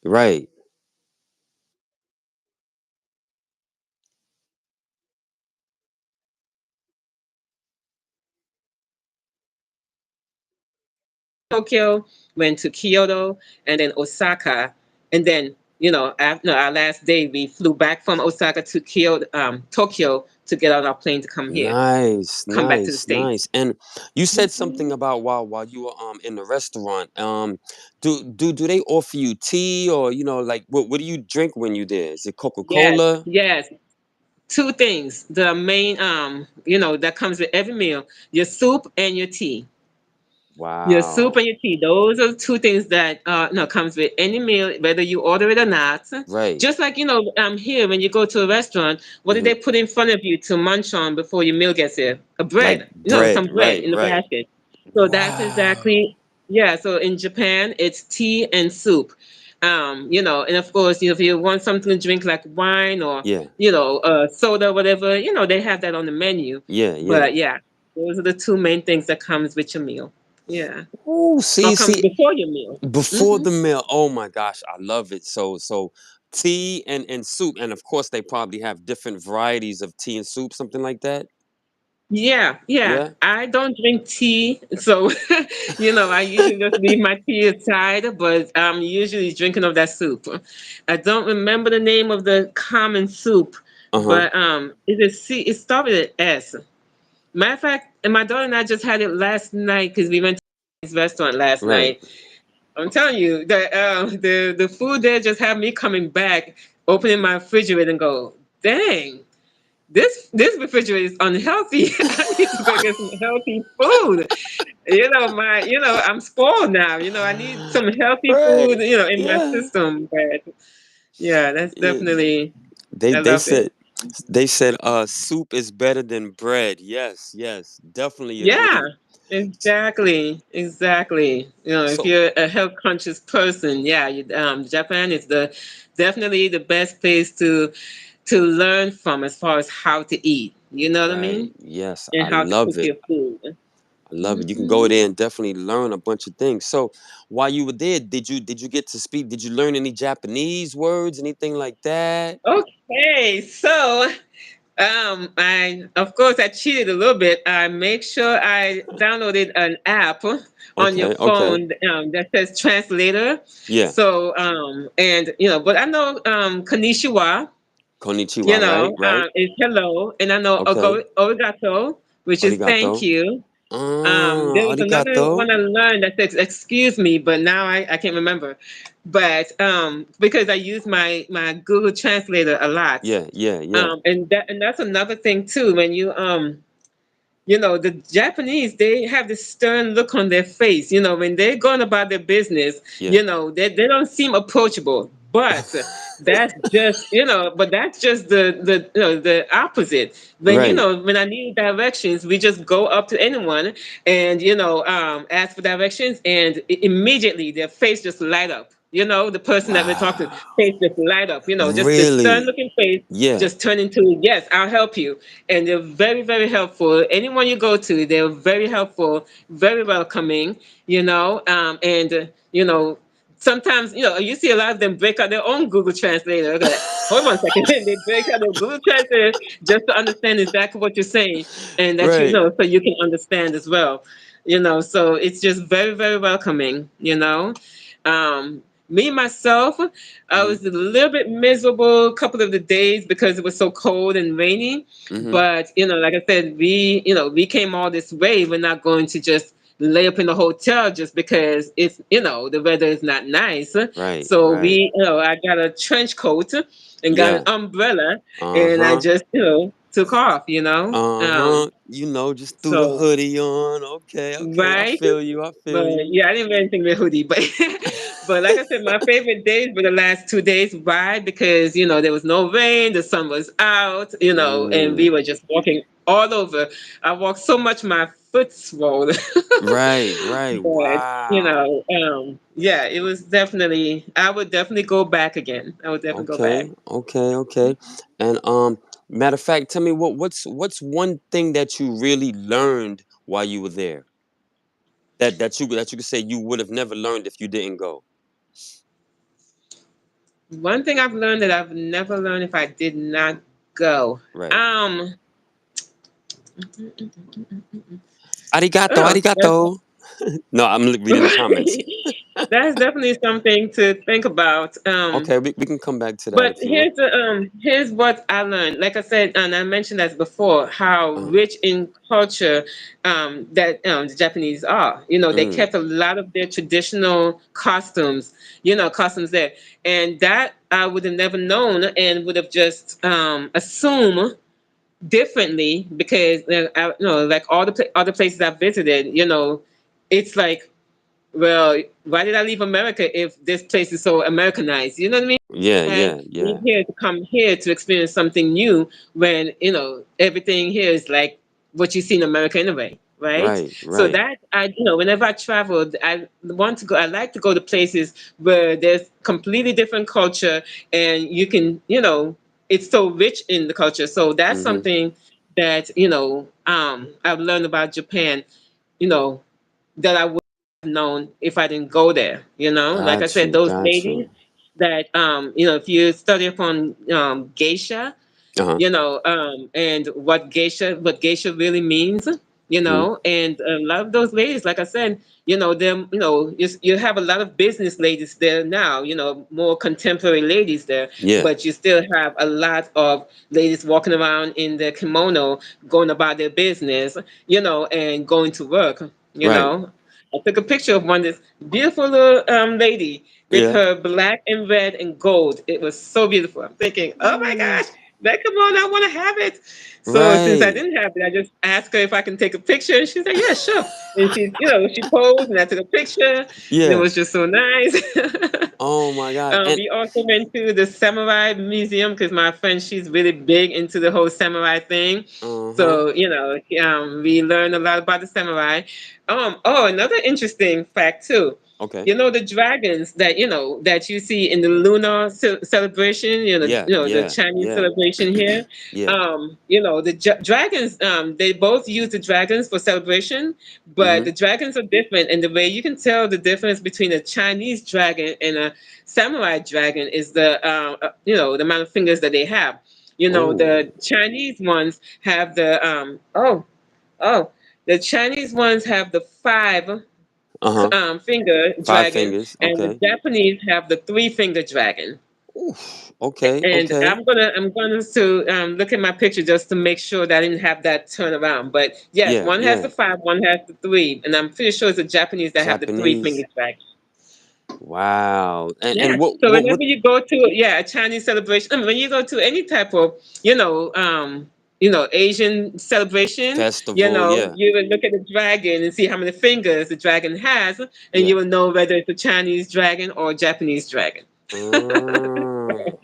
Right. Tokyo, went to Kyoto, and then Osaka, and then after our last day, we flew back from Osaka to Tokyo to get on our plane to come here, Nice, come back to the nice, States. nice. And you said something Mhm. about while you were in the restaurant. Do they offer you tea, or like what do you drink when you there? Is it Coca Yes, Cola? yes. Two things. The main, that comes with every meal: your soup and your tea. Your soup Wow. and your tea. Those are the two things that no comes with any meal, whether you order it or not. Right. Just like here when you go to a restaurant, what did Hmm. they put in front of you to munch on before your meal gets here? A Like bread. bread. Some bread Right. in the Right. basket. So that's Wow. exactly, yeah. So in Japan, it's tea and soup. And of course, if you want something to drink like wine or Yeah. soda, whatever, they have that on the menu. Yeah. Yeah. But yeah, those are the two main things that comes with your meal. Yeah. Oh, Or see, comes see, before your meal. before Hmm. the meal. Oh my gosh, I love it. So tea and soup, and of course they probably have different varieties of tea and soup, something like that. Yeah, yeah. Yeah. I don't drink tea, so I usually just leave my tea aside, but I'm usually drinking of that soup. I don't remember the name of the common soup, Uh huh. but it is C. It started with S. Matter of fact, and my daughter and I just had it last night because we went to this restaurant last Right. night. I'm telling you, the food there just had me coming back, opening my refrigerator and go, dang, this refrigerator is unhealthy. I need to go get some healthy food. I'm spoiled now. I need some healthy food, Right. in my Yeah. system. But yeah, that's Yeah. definitely, They I they love it. said they said soup is better than bread. Yes. Yes. Definitely Yeah, agree. exactly, exactly. If So you're a health conscious person, yeah, Japan is definitely the best place to learn from as far as how to eat. You know what I right. mean? Yes. And I how to love cook it. your food. I love it. You can go Hmm. there and definitely learn a bunch of things. So while you were there, did you get to speak? Did you learn any Japanese words, anything like that? Okay, so I of course I cheated a little bit. I make sure I downloaded an app on your Okay, okay. phone that says translator. Yeah. So but I know konnichiwa. Konnichiwa, right? Right. Is hello, and I know Okay. origato, which is thank Arigato. you. There was another Arigato. one I learned that says excuse me, but now I can't remember. But because I use my Google Translator a lot. Yeah, yeah, yeah, And that's another thing too. When the Japanese, they have this stern look on their face. When they're going about their business, yeah. they don't seem approachable. But that's just the opposite. Right. When I need directions, we just go up to anyone and ask for directions, and immediately their face just light up. The person that we're talking to, Wow. face just light up. Just this stern Really? looking face Yeah. just turn into, yes, I'll help you. And they're very, very helpful. Anyone you go to, they're very helpful, very welcoming. And sometimes you see a lot of them break out their own Google Translator. Okay, hold on a second. They break out their Google Translator just to understand exactly what you're saying, and that Right. so you can understand as well. So it's just very, very welcoming. Me myself, I Mhm. was a little bit miserable a couple of the days because it was so cold and rainy. Mhm. But like I said, we came all this way. We're not going to just lay up in the hotel just because it's the weather is not nice. Right, So right. I got a trench coat and got an Yeah. umbrella, and I Uh-huh. just took off. Uh-huh. Just threw the So hoodie on. Okay, okay. I right. feel you. I But feel you. yeah, I didn't wear anything with hoodie. But but like I said, my favorite days were the last 2 days. Why? Because there was no rain, the sun was out, and we Mm. were just walking all over. I walked so much my foot swole. Right, right. But Wow. yeah, it was definitely. I would definitely go back again. I would definitely go back. Okay, okay, okay. And matter of fact, tell me what's one thing that you really learned while you were there that you could say you would have never learned if you didn't go. One thing I've learned that I've never learned if I did not go. Right. Um. Arigato, Oh, arigato. No, I'm reading the comments. That's definitely something to think about. Okay, we can come back to that But if you want. here's what I learned. Like I said, and I mentioned that before, how Uh, rich in culture that the Japanese are. You know, they mm, kept a lot of their traditional costumes. You know, costumes there, and that I would have never known, and would have just assumed differently because like all the other places I visited. You know, it's like, well, why did I leave America if this place is so Americanized? You know what I mean? yeah, And yeah, leave yeah. here to come here to experience something new when, everything here is like what you see in America anyway, right? Right, So right. that whenever I travel, I like to go to places where there's completely different culture and you can, it's so rich in the culture. So that's Mm-hmm. something that, I've learned about Japan, you know, that I would have known if I didn't go there. Like I Got said, you, those got ladies you. that if you study upon geisha, Uh-huh. and what geisha really means, Mm-hmm. and a lot of those ladies, like I said, them, you have a lot of business ladies there now, more contemporary ladies there, Yeah. but you still have a lot of ladies walking around in their kimono, going about their business, and going to work, you Right. know. I took a picture of one, this beautiful little lady with Yeah. her black and red and gold. It was so beautiful. I'm thinking, oh my Ooh. gosh, that come on, I want to have it. So since I Right. didn't have it, I just asked her if I can take a picture, and she's like, yeah, sure. And she posed, and I took a picture, and it Yeah. was just so nice. Oh my God. And We also went to the samurai museum because my friend, she's really big into the whole samurai thing. uh-huh. So we learned a lot about the samurai. Another interesting fact too. Okay. The dragons that you see in the lunar celebration. Yeah, The yeah, Chinese yeah. celebration here. Yeah. The dragons. They both use the dragons for celebration, but Mm-hmm. the dragons are different, and the way you can tell the difference between a Chinese dragon and a samurai dragon is the amount of fingers that they have. Oh. The Chinese ones have oh the Chinese ones have the five Uh-huh. finger Five dragon, fingers. and the Okay. Japanese have the three-finger dragon. Oof. Okay, And okay. I'm going to look at my picture just to make sure that I didn't have that turn around. But yes, Yeah, one has yeah. the five, one has the three, and I'm pretty sure it's the Japanese that have the three-finger Japanese. dragon. Wow. And Yeah. what So what whenever what you go to a Chinese celebration, I mean, when you go to any type of Asian celebration, festival? Yeah. you will look at the dragon and see how many fingers the dragon has, and Yeah. you will know whether it's a Chinese dragon or a Japanese dragon.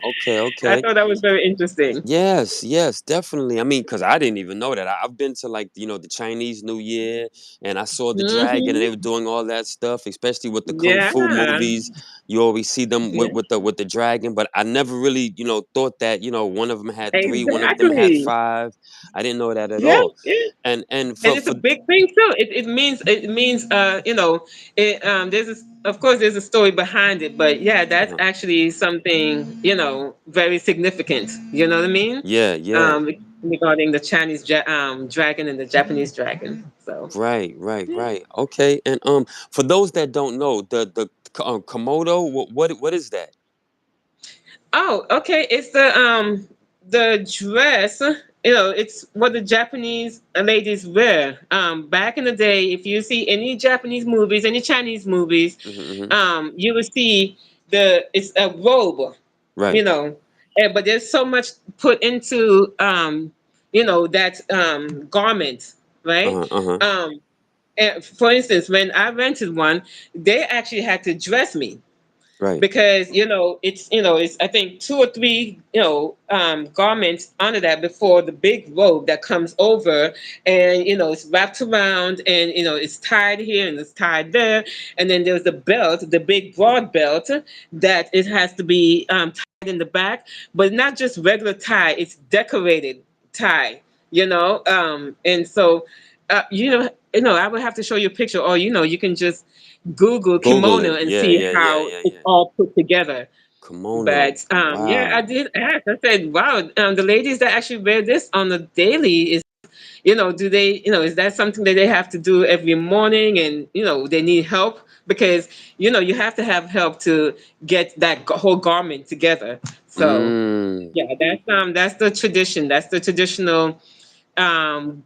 Okay, I okay. thought that was very interesting. Yes, yes, definitely. I mean, because I didn't even know that. I've been to like, the Chinese New Year and I saw the dragon and they were Hmm. doing all that stuff, especially with the kung fu Yeah. movies. You always see them with, Yeah. with the dragon, but I never really, thought that, one of them had three, one of them had Exactly. five. I didn't know that at Yeah. all. Yeah. And And for it's a for big thing too. It means of course there's a story behind it, but yeah, that's uh actually something very significant. You know what I mean? yeah, yeah. Um, Regarding the Chinese dragon and the Japanese dragon. So Right, right, yeah. right. Okay. And for those that don't know, the komodo, what is that? Oh, okay. It's the dress. It's what the Japanese ladies wear. Back in the day, if you see any Japanese movies, any Chinese movies, Hmm, hmm. you will see it's a robe. You Right. know, but there's so much put into that garment, right? Uh-huh, uh-huh. Um, and for instance, when I rented one, they actually had to dress me Right. because it's I think two or three garments under that before the big robe that comes over, and it's wrapped around, and it's tied here and it's tied there, and then there's the belt, the big broad belt that it has to be tied in the back, but not just regular tie, it's decorated tie, and so I would have to show you a picture, or you can just Google Google kimono it. and Yeah, see yeah, yeah, how yeah, it's yeah. all put together. Kimono. But yeah, I Wow. did ask. I said, "Wow, the ladies that actually wear this on the daily is Do they, is that something that they have to do every morning, and they need help because you have to have help to get that whole garment together. So Mm. yeah, that's the tradition. That's the traditional um,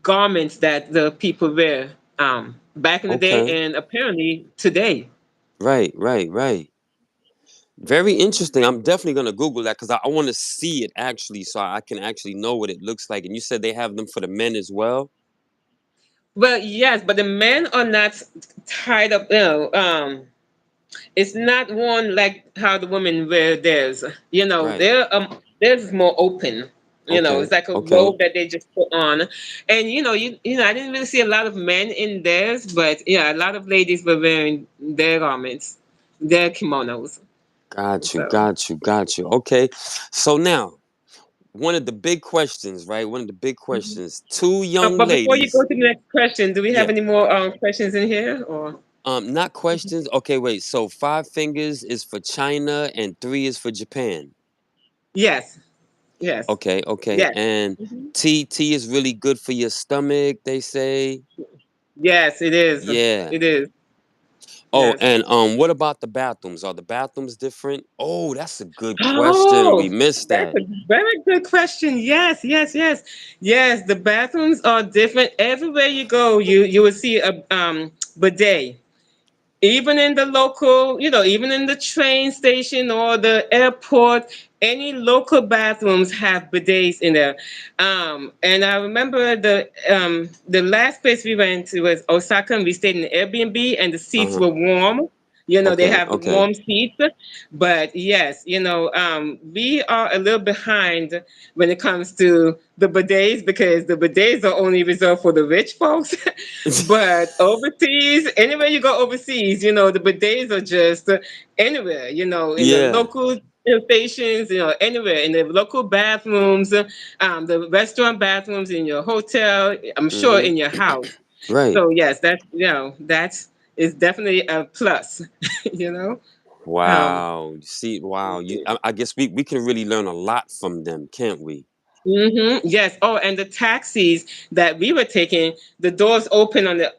garments that the people wear back in the day, Okay. and apparently today. Right, right, right. Very interesting. I'm definitely gonna Google that because I want to see it actually, so I can actually know what it looks like. And you said they have them for the men as well. Well, yes, but the men are not tied up. It's not worn like how the women wear theirs. Right. Theirs is more open. It's Okay. like a Okay. robe that they just put on, and I didn't really see a lot of men in theirs, but yeah, a lot of ladies were wearing their garments, their kimonos. Got you. So, Got you. Got you. Okay. So now, one of the big questions, right? One of the big mhm. questions. Two young But before you go ladies. to the next question, do we have Yeah. any more questions in here, or? Not questions. Okay, wait. So five fingers is for China and three is for Japan. Yes, yes, Okay, okay. yes. And Mhm. tea is really good for your stomach, they say. Yes, it is. Yeah. It is. Oh, Yes. and what about the bathrooms? Are the bathrooms different? Oh, that's a good question. We Oh, missed that's that. a very good question. Yes, yes, yes, yes. The bathrooms are different. Everywhere you go, you will see a bidet. Even in the local, even in the train station or the airport, any local bathrooms have bidets in there. And I remember the last place we went to was Osaka, and we stayed in an Airbnb, and the seats Uh-huh. were warm. They Okay, have the okay. warm seats. But yes, we are a little behind when it comes to the bidets because the bidets are only reserved for the rich folks. But overseas, anywhere you go overseas, the bidets are just anywhere, in the Yeah. local stations, anywhere, in the local bathrooms, the restaurant bathrooms, in your hotel, I'm sure Mm-hmm. in your house. Right. So yes, that is definitely a plus, you know. Um, Wow. See, wow. I guess we can really learn a lot from them, can't we? Yes. Oh, and the taxis that we were taking, the doors open on the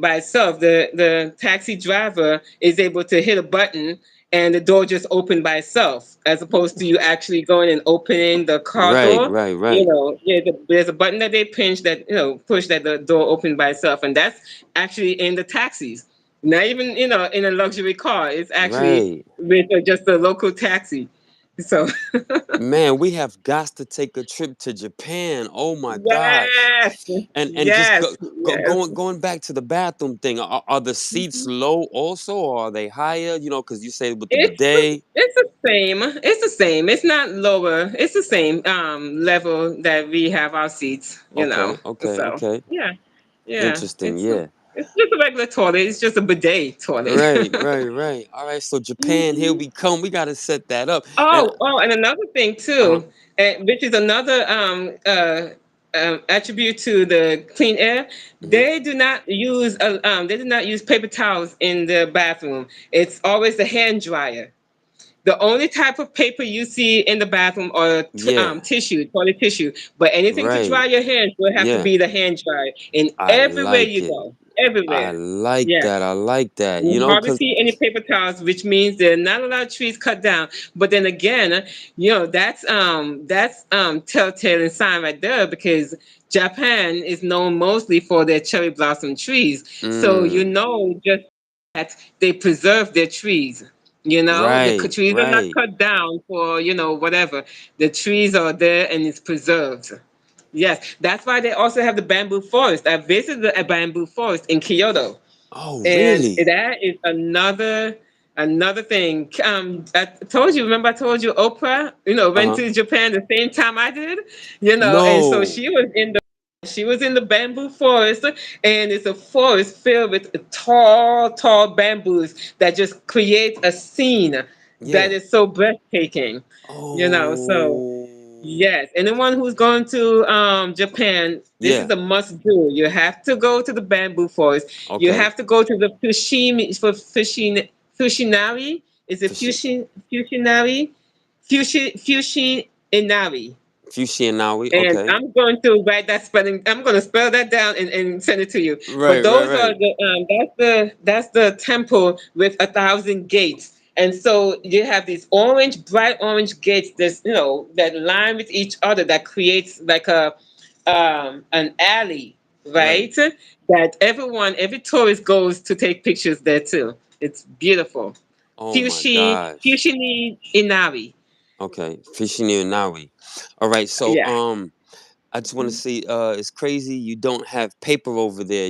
by itself. The taxi driver is able to hit a button and the door just opened by itself, as opposed to you actually going and opening the car Right, door. right, right. Yeah, there's a button that they pinch that push that the door opened by itself, and that's actually in the taxis. Not even in a luxury car. It's actually Right. with just a local taxi. So Man, we have got to take a trip to Japan. Oh my gosh. yes, And just yes, yes. going back to the bathroom thing. Are the seats low also, or are they higher? Because you say with the It's bidet. it's the same. It's the same. It's not lower. It's the same level that we have our seats. Okay, okay, So okay. yeah, yeah. Interesting. Yeah. It's just a regular toilet. It's just a bidet toilet. Right, right, right. All right. So Japan, here we come. We got to set that up. And Oh, and another thing uh, too, which is another attribute to the clean air. mhm. They do not use paper towels in the bathroom. It's always the hand dryer. The only type of paper you see in the bathroom are Yeah. tissue, toilet tissue. But anything to dry Right. your hands will have to Yeah. be the hand dryer. And I everywhere like you it. go, I everywhere. like Yes. that. I like that. You hardly Cause see any paper towels, which means there are not a lot of trees cut down. But then again, that's telltale sign right there because Japan is known mostly for their cherry blossom trees. So mm, just that they preserve their trees. The right, trees are not right. cut down for whatever. The trees are there and it's preserved. Yes, that's why they also have the bamboo forest. I visited a bamboo forest in Kyoto, Oh, and really? that is another thing. I told you. Remember, I told you Oprah, went Uh-huh. to Japan the same time I did. And so No. she was in the bamboo forest, and it's a forest filled with tall, tall bamboos that just create a scene that Yeah. is so breathtaking. So Oh. yes, anyone who's going to Japan, this is Yeah. a must do. You have to go to the bamboo forest. You Okay. have to go to the Fushinari. Is it For sure. Fushinari? Fushinari. Fushionawi. And Okay. I'm going to write that spelling. I'm going to spell that down and send it to you. But Right, right, those are right. the that's the temple with 1,000 gates. And so you have these orange, bright orange gates. There's that line with each other that creates like a an alley, Right. right? That every tourist goes to take pictures there too. It's beautiful. Oh my gosh. Fushini Inari. Okay. Fushionawi. All right. So Yeah. I just want to say it's crazy you don't have paper over there.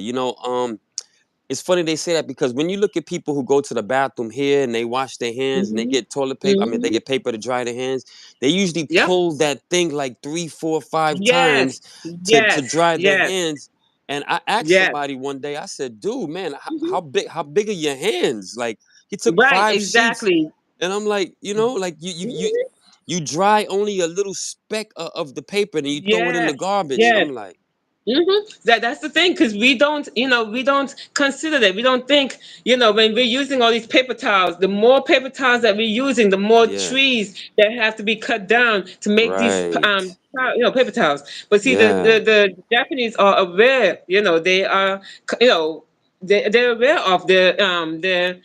It's funny they say that because when you look at people who go to the bathroom here and they wash their hands and they Hmm. get toilet paper, I mean they Hmm. get paper to dry their hands, they usually Yep. pull that thing like three, four, five Yes. times to Yes. dry their Yes. hands. And I asked Yes. somebody one day, I said, dude, man, Hmm. how big are your hands? Like he took Right. 5 sheets, Exactly. and I'm like, like Mhm. you dry only a little speck of the paper and you throw it in the Yes. garbage. Yes. I'm like, That's the thing, because we don't consider that. We don't think, when we're using all these paper towels, the more paper towels that we're using, the more yeah, trees that have to be cut down to make these right, paper towels. But see, yeah, the Japanese are aware. They are, you know they're aware of the environment,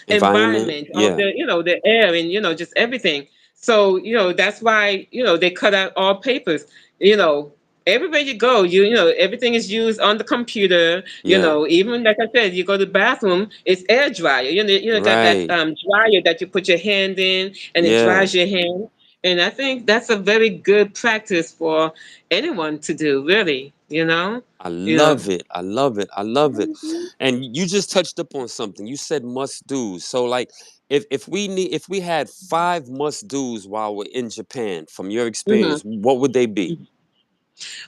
environment, of yeah. the air, and just everything. So that's why they cut out all papers. you know Everywhere you go, everything is used on the computer. Yeah, Even like I said, you go to the bathroom, it's air dryer. Got that right. dryer that you put your hand in and it Yeah, dries your hand. And I think that's a very good practice for anyone to do, really. I You know. love it. I love it. I love it. Mhm. And you just touched up on something. You said must do's. So like if we had 5 must do's while we're in Japan from your experience, Mhm. what would they be?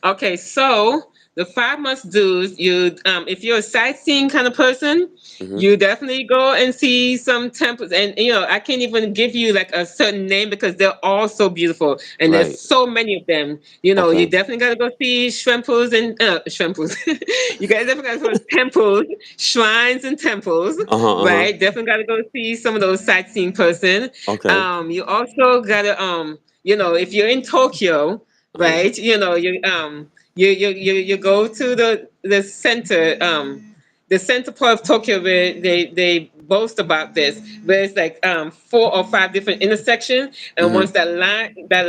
Okay, so the 5 must do's. If you're a sightseeing kind of person, Hmm. you definitely go and see some temples. And I can't even give you like a certain name because they're all so beautiful, and there's Right. so many of them. You Okay. definitely gotta go see shrimples and shrimples. You guys definitely gotta go to temples, shrines, and temples. Uh-huh, uh-huh. Right? Definitely gotta go see some of those sightseeing person. Okay. You also gotta if you're in Tokyo, Uh-huh. right? You go to the center part of Tokyo where they boast about this, where it's like 4 or 5 different intersections, and Hmm. once that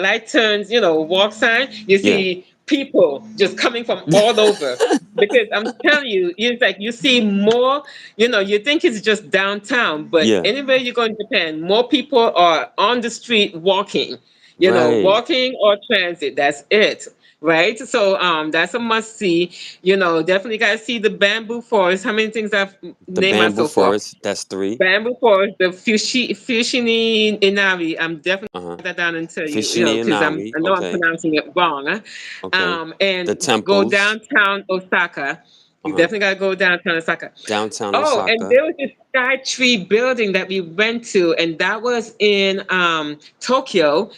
light turns, walk sign, you Yeah. see people just coming from all over. Because I'm telling you, it's like you see more. You think it's just downtown, but Yeah. anywhere you go in Japan, more people are on the street walking, Right. walking or transit. That's it. Right. So that's a must see. Definitely gotta see the bamboo forest. How many things I've The named bamboo myself for? forest, that's 3. Bamboo forest, the Fushini Inari. I'm definitely Uh-huh. write that down and tell you, Fishini and because Nawi. I know I'm Okay. pronouncing it wrong. Huh? Okay. And The go temples. downtown Osaka. You Uh-huh. definitely gotta go downtown Osaka. Downtown Oh, and Osaka. there was this Sky Tree building that we went to, and that was in Tokyo.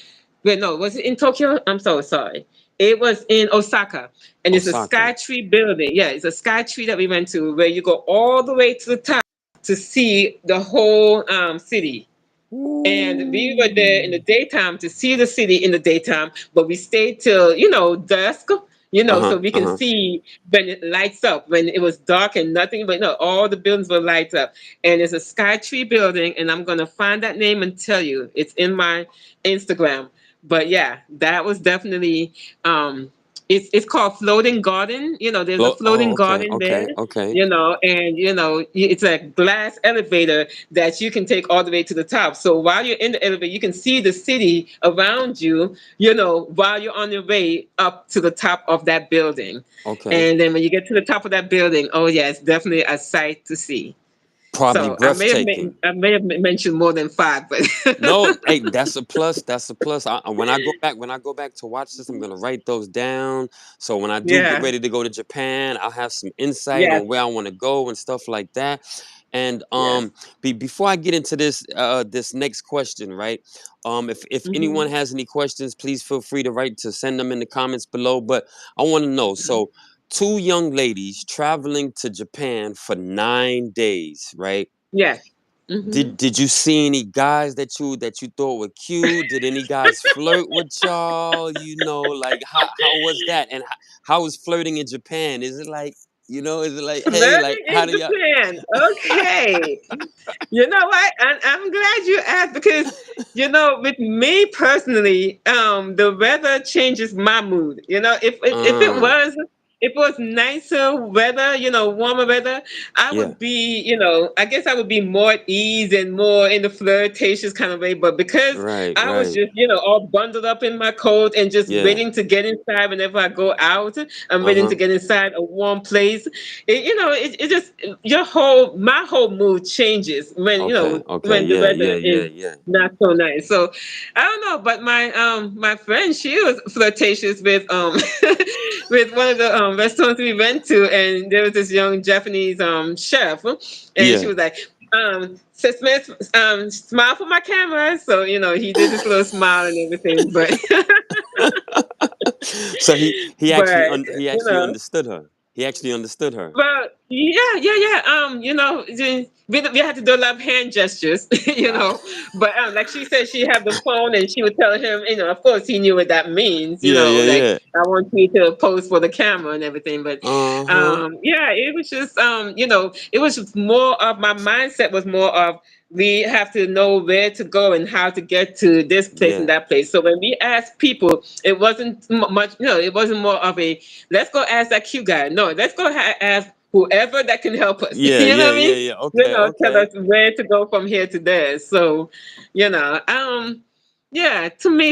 Wait, no, was it in Tokyo? I'm so sorry. It was in Osaka, and it's a Osaka. Sky Tree building. Yeah, it's a Sky Tree that we went to, where you go all the way to the top to see the whole city. And we were there in the Ooh. daytime to see the city in the daytime, but we stayed till dusk, Uh-huh. so we can Uh-huh. see when it lights up. When it was dark and nothing, but no, all the buildings were lights up. And it's a Sky Tree building, and I'm gonna find that name and tell you. It's in my Instagram. But yeah, that was definitely it's called Floating Garden. There's a Oh, floating okay. garden there. Okay. Okay. And it's a glass elevator that you can take all the way to the top. So while you're in the elevator, you can see the city around you, while you're on your way up to the top of that building. Okay. And then when you get to the top of that building, oh yeah, it's definitely a sight to see. Probably So I may have breathtaking. mentioned more than five, but No, hey, that's a plus. That's a plus. When I go back to watch this, I'm gonna write those down. So when I do get yeah, ready to go to Japan, I'll have some insight yes, on where I want to go and stuff like that. And yes. before I get into this next question, right? If Hmm. anyone has any questions, please feel free to send them in the comments below. But I want to know. So 2 young ladies traveling to Japan for 9 days, right? Yes. Hmm. Did you see any guys that you thought were cute? Did any guys flirt with y'all? Like how was that? And how was flirting in Japan? Is it like, is it like, hey, like Flirting how in do y'all? Japan. Okay. You know what? I'm glad you asked because with me personally, the weather changes my mood. If Uh, it was nicer weather, warmer weather, I yeah, would be, I guess I would be more at ease and more in the flirtatious kind of way. But because right, I was right. just, all bundled up in my coat and just Yeah. waiting to get inside whenever I go out, I'm waiting to Uh-huh. get inside a warm place. It just my whole mood changes when Okay, okay. when the Yeah, weather yeah, yeah, is yeah. not so nice. So I don't know, but my friend, she was flirtatious with with one of the restaurants we went to, and there was this young Japanese chef, and she Yeah. was like, so Smith, smile for my camera. So he did this little smile and everything, but So he actually but he you actually know. understood her. He actually understood her. Well, yeah, yeah, yeah. We had to do a lot of hand gestures, Ah, But like she said, she had the phone, and she would tell him, of course, he knew what that means, yeah, yeah, like yeah. I want you to pose for the camera and everything. But Uh-huh. yeah, it was just, it was just more of my mindset was more of we have to know where to go and how to get to this place and Yeah. that place. So when we asked people, it wasn't much, it wasn't more of a let's go ask that cute guy. No, let's go ask whoever that can help us. Yeah, You know yeah, what I yeah, mean? yeah. Okay, Tell okay. us where to go from here to there. So, you know, um, yeah, for me,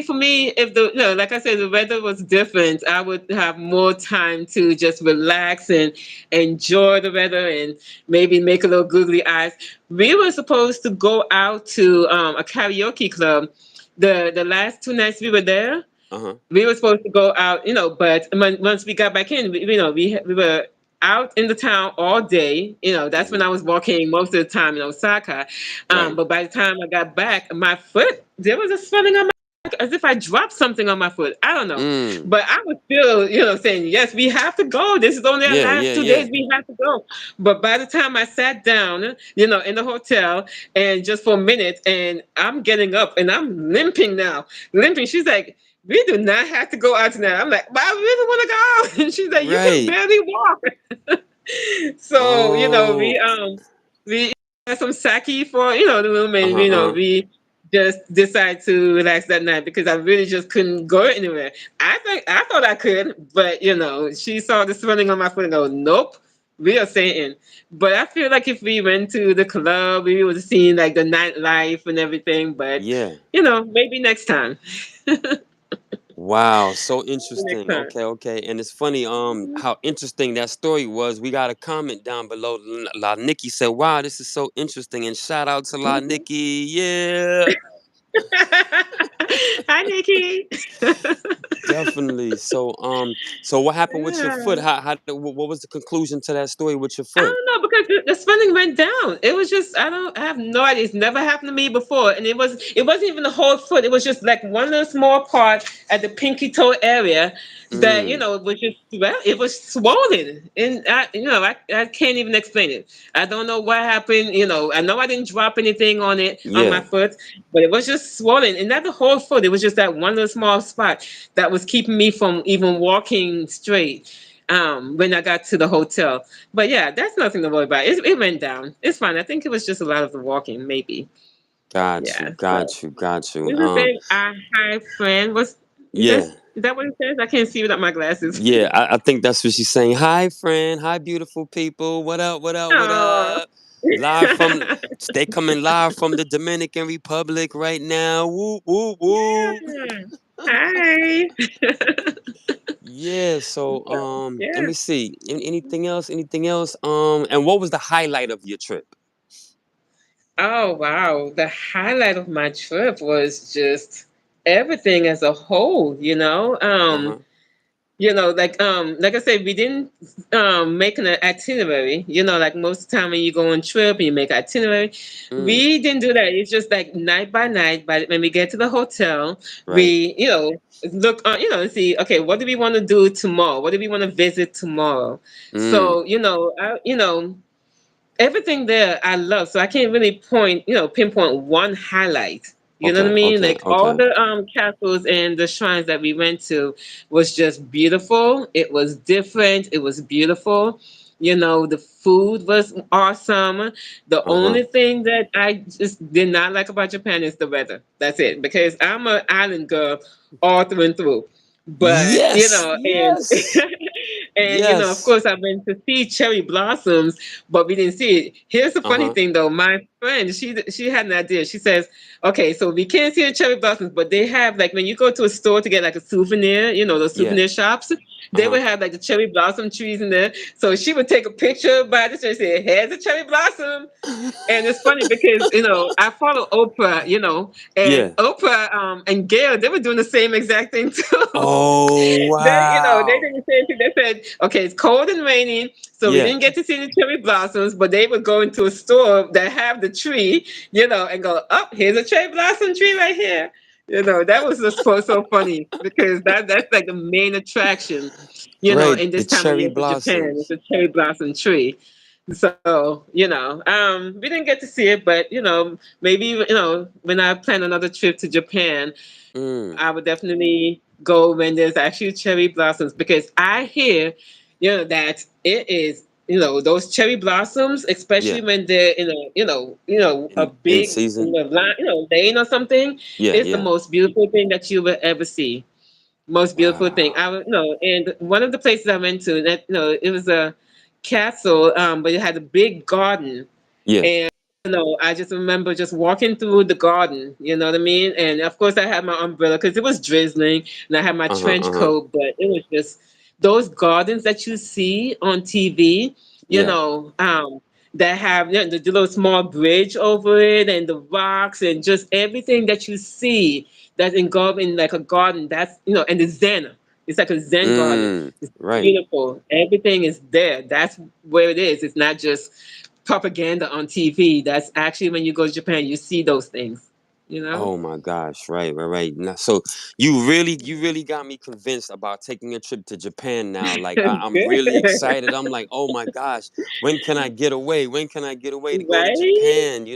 if like I said, the weather was different, I would have more time to just relax and enjoy the weather and maybe make a little googly eyes. We were supposed to go out to a karaoke club. The last 2 nights we were there, Uh-huh. we were supposed to go out, but once we got back in, we were out in the town all day. That's when Hmm. I was walking most of the time in Osaka. Right. But by the time I got back, my foot, there was a swelling on my as if I dropped something on my foot. I don't know. Mm. But I was still, saying, yes, we have to go. This is only our Yeah, last yeah, 2 days. yeah. We have to go. But by the time I sat down, in the hotel and just for a minute, and I'm getting up and I'm limping now. Limping. She's like, we do not have to go out tonight. I'm like, but I really want to go. And she's like, you can Right. barely walk. So, Oh. we had some sake for, the room, and, Uh-huh, uh-huh. we just decided to relax that night because I really just couldn't go anywhere. I thought I could, but she saw the swelling on my foot and go, nope, we are staying. But I feel like if we went to the club, we would have seen like the nightlife and everything. But Yeah. maybe next time. Wow, so Next interesting. time. Okay, okay. And it's funny how interesting that story was. We got a comment down below. La Nikki said, "Wow, this is so interesting." And shout out to La Mhm. Nikki. Yeah. Hi, Nikki. Definitely. So what happened with your foot? Yeah. What was the conclusion to that story with your I foot? don't know because the spending went down. It was just I have no idea. It's never happened to me before, and it wasn't even the whole foot. It was just like one little small part at the pinky toe area that Mm. it was just it was swollen, and I can't even explain it. I don't know what happened. I know I didn't drop anything on it on my Yeah. foot, but it was just swollen, and not the whole foot. It was just that one little small spot that was keeping me from even walking straight. When I got to the hotel. But yeah, that's nothing to worry about. It went down. It's fine. I think it was just a lot of the walking, maybe. Got you. Yeah. So Got you. Got you. this is saying hi friend. Yeah. Is that what it says? I can't see without my glasses. Yeah, I think that's what she's saying. Hi, friend. Hi, beautiful people. What up? What up? What Oh. up? Live from they coming live from the Dominican Republic right now. Woo, woo, woo. Yeah. Hi. Yeah. So, So, let yeah. me see. Anything else? Anything else? And what was the highlight of your trip? Oh wow. The highlight of my trip was just everything as a whole, Uh huh. like I said, we didn't make an itinerary. Like most of the time when you go on trip and you make itinerary, Mm, we didn't do that. It's just like night by night. But when we get to the hotel, right. we look on and see, okay, what do we want to do tomorrow? What do we want to visit tomorrow? Mm, So everything there I love. So I can't really pinpoint one highlight. You know what I Okay, mean? okay, Like all okay. the castles and the shrines that we went to was just beautiful. It was different. It was beautiful. The food was awesome. The Uh-huh. only thing that I just did not like about Japan is the weather. That's it. Because I'm an island girl all through and through. But Yes, and yes, of yes. course, I went to see cherry blossoms, but we didn't see it. Here's the funny Uh-huh. thing, though. My friend, she had an idea. She says, "Okay, so we can't see the cherry blossoms, but they have like when you go to a store to get like a souvenir, those Yeah. souvenir shops, they Uh-huh. would have like the cherry blossom trees in there. So she would take a picture by the tree and say, "Here's a cherry blossom." And it's funny because I follow Oprah, and Yeah. Oprah and Gail, they were doing the same exact thing too. Oh, They wow. did the same thing. They said, "Okay, it's cold and raining, so we Yeah. didn't get to see the cherry blossoms, but they would go into a store that have the tree, and go, oh, here's a cherry blossom tree right here." That was just so funny because that's like the main attraction, Right, in the this time of cherry year for Japan. It's blossoms. a cherry blossom tree. So, we didn't get to see it, but maybe when I plan another trip to Japan, Mm. I would definitely go when there's actually cherry blossoms because I hear, that it is, those cherry blossoms, especially Yeah. when they're in a In big season. line, lane or something. Yeah, It's the yeah. most beautiful thing that you will ever see. Most beautiful thing. Wow. And one of the places I went to, that it was a castle, but it had a big garden, Yeah. and I just remember just walking through the garden, you know what I mean? And of course, I had my umbrella because it was drizzling, and I had my Uh-huh, trench uh-huh. coat, but it was just those gardens that you see on TV, you Yeah. know, um, that have the little small bridge over it and the rocks and just everything that you see that's engulfed in like a garden. That's, and the Zen. It's like a Zen garden. Mm. It's Right. beautiful. Everything is there. That's where it is. It's not just propaganda on TV. That's actually when you go to Japan, you see those things. You know. Oh my gosh. Right, right, right. Now, so you really got me convinced about taking a trip to Japan now. Like I'm really Good. excited. I'm like, oh my gosh, when can I get away? When can I get away to go to Right? Japan?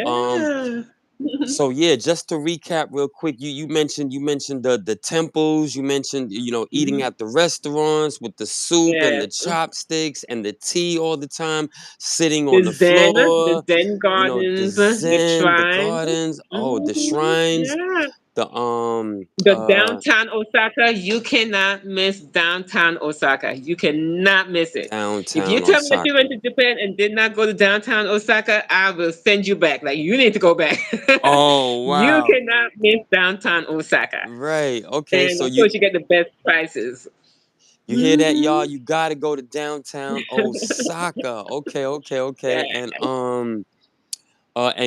Um, Yeah. so yeah, just to recap real quick, you mentioned the temples, you mentioned eating at the restaurants with the soup and the Yes. chopsticks and the tea all the time, sitting on the The floor, Zen the gardens, the zen, the shrines. gardens, oh the Hmm. shrines, Yeah. the The downtown Osaka, you cannot miss downtown Osaka. You cannot miss it. If you downtown tell me that you went Osaka. to Japan and did not go to downtown Osaka, I will send you back. Like you need to go back. Oh You wow. cannot miss downtown Osaka. Right. Okay. And So of course you get the best prices. you hear that, y'all? Hmm. You gotta go to downtown Osaka. Okay, okay, okay. Yeah. And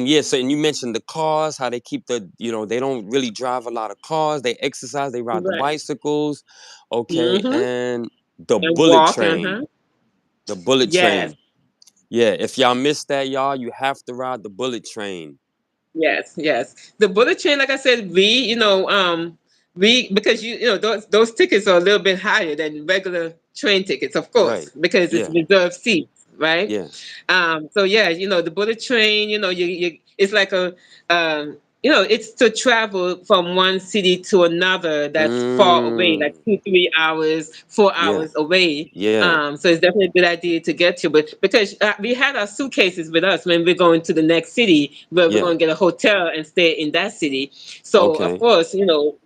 yeah, so and you mentioned the cars, how they keep they don't really drive a lot of cars. They exercise, they ride the Right. bicycles. Okay, Hmm. and the And bullet walk, train. uh-huh. The bullet Yes. train. Yeah, if y'all missed that, y'all, you have to ride the bullet train. Yes, yes. The bullet train, like I said, we because those tickets are a little bit higher than regular train tickets, of Right. course, because it's Yeah. reserved seats, right? Yeah. So yeah, the bullet train, it's like it's to travel from one city to another that's far away, like Mm. 2, 3 hours, 4 Yeah. hours away. Yeah. So it's definitely a good idea to get to, but because we had our suitcases with us when we're going to the next city, where we're Yeah. going to get a hotel and stay in that city. So of Okay. course,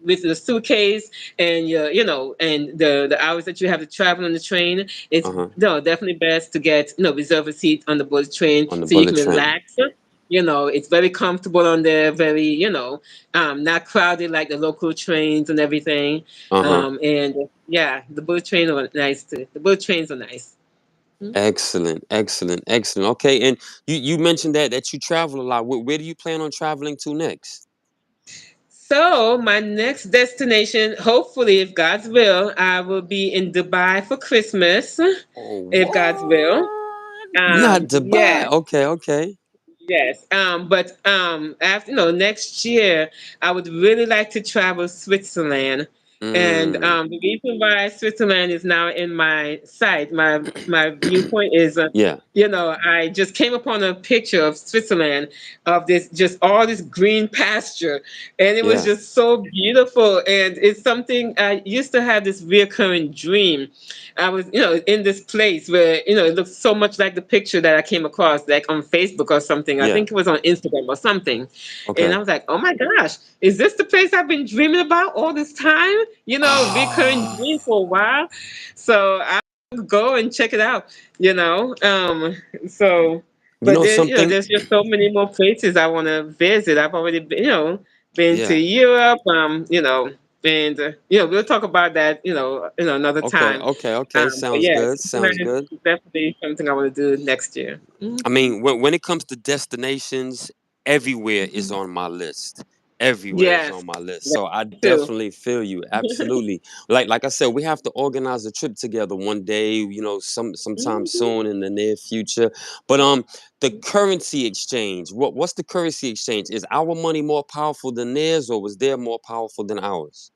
with the suitcase and and the hours that you have to travel on the train, it's Uh-huh. no definitely best to get reserve a seat on the bullet train On the so you bullet can train. relax. It's very comfortable on there, very not crowded like the local trains and everything. Uh-huh. And yeah, the bullet train are nice too. The bullet trains are nice. Hmm. Excellent, excellent, excellent. Okay, and you mentioned that you travel a lot. Where do you plan on traveling to next? So my next destination, hopefully, if God's will, I will be in Dubai for Christmas, Oh, if God's will. what? Not Dubai. Yes, Okay, okay. yes. But after next year, I would really like to travel Switzerland And Mm. the reason why Switzerland is now in my sight, my viewpoint is, Yeah. I just came upon a picture of Switzerland, of this, just all this green pasture, and it was Yeah. just so beautiful. And it's something I used to have this recurring dream. I was, in this place where, it looks so much like the picture that I came across, like on Facebook or something. I Yeah. think it was on Instagram or something. And I Okay. was like, oh my gosh, is this the place I've been dreaming about all this time? Recurring Ah. dream for a while. So I go and check it out, you know. So You but know there, something? there's just so many more places I want to visit. I've already been, been to Yeah. Europe, and we'll talk about that, another Okay. time. Okay. Okay. But Sounds yeah, good. Sounds Switzerland good. is definitely something I want to do next year. I mean, when it comes to destinations, everywhere is Mhm. on my list. Everywhere is Yes, on my list. yeah, So I me too. definitely feel you. Absolutely. Like I said, we have to organize a trip together one day, sometime Mhm. soon in the near future. But the currency exchange, what's the currency exchange? Is our money more powerful than theirs, or was their more powerful than ours?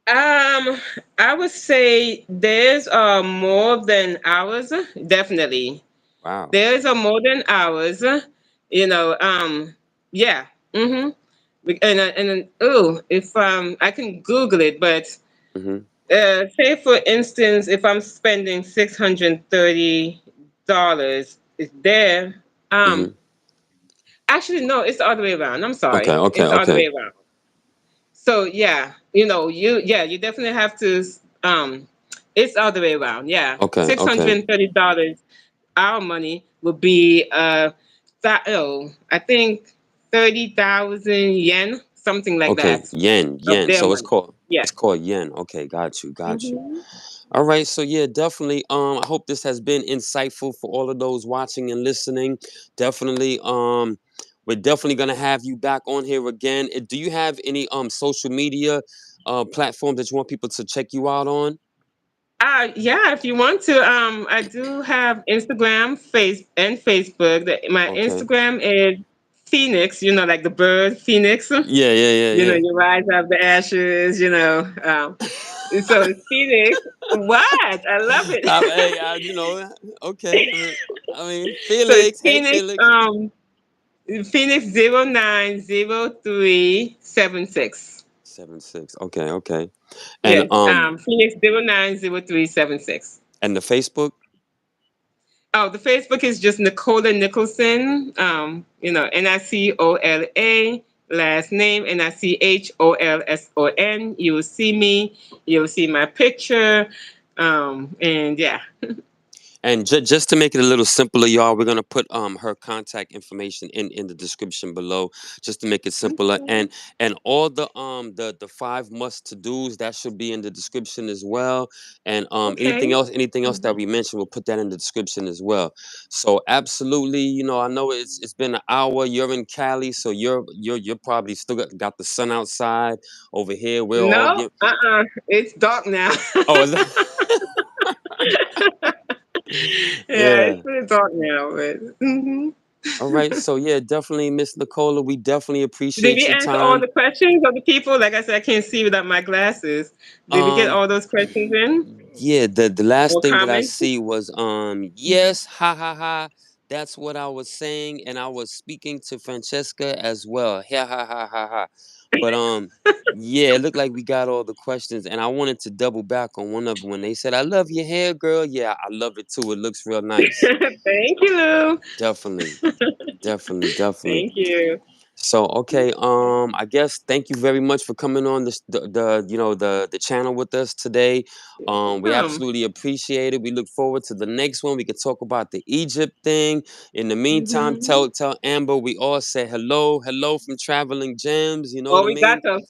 Um, I would say there's more than ours, definitely. Wow. There's a more than ours, you know. Yeah. Mm-hmm. And oh, if I can Google it, but Mm-hmm. say for instance, if I'm spending $630, is there? Um, Mm-hmm. actually, no, it's the other way around. I'm Okay, sorry, okay, it's the other okay. way around. So yeah, you definitely have to. Um, it's the other way around. Yeah, Okay, okay. $630. Our money would be I think 30,000 yen, something like Okay, that, yen, of yen. their So it's money. called Yeah. it's called yen. Okay, got you, got you. Hmm. All right, so yeah, definitely. I hope this has been insightful for all of those watching and listening. Definitely. We're definitely gonna have you back on here again. Do you have any social media platforms that you want people to check you out on? Yeah, if you want to, I do have Instagram, and Facebook. My Okay. Instagram is Phoenix. Like the bird Phoenix. Yeah, yeah, yeah, yeah. You rise out of the ashes. So Phoenix, what? I love it. Hey, okay. I mean, So it's Felix. Hey, Phoenix, Felix. Phoenix 090376. 76. Okay, okay. And Yes, Phoenix 090376. the Facebook. Oh, the Facebook is just Nicola Nicholson. Nicola, last name Nichoolson. You will see me. You will see my picture. And yeah. And just to make it a little simpler, y'all, we're gonna put her contact information in the description below, just to make it simpler. And all the five must to dos that should be in the description as well. And Okay. anything else that we mentioned, we'll put that in the description as well. So absolutely, I know it's been an hour. You're in Cali, so you're probably still got the sun outside. Over here, we're all No, it's dark now. oh, is that Yeah, it's yeah. pretty dark now. But All right, so yeah, definitely, Miss Nicola. We definitely did appreciate we your answer all time. the questions of the people? Like I said, I can't see without my glasses. Did we get Um, all those questions in yeah, the last or thing that I comments? see was yes, ha ha ha. That's what I was saying, and I was speaking to Francesca as well. Ha ha ha ha ha. But yeah, it looked like we got all the questions, and I wanted to double back on one of them when they said, "I love your hair, girl." Yeah, I love it too. It looks real nice. Thank you, Lou. Definitely, definitely, definitely. Thank you. So okay, I guess thank you very much for coming on the channel with us today. We Welcome. absolutely appreciate it. We look forward to the next one. We could talk about the Egypt thing. In the meantime, Hmm. tell Amber we all say hello, hello from Traveling Gems. You know what Oh, I we got mean? those.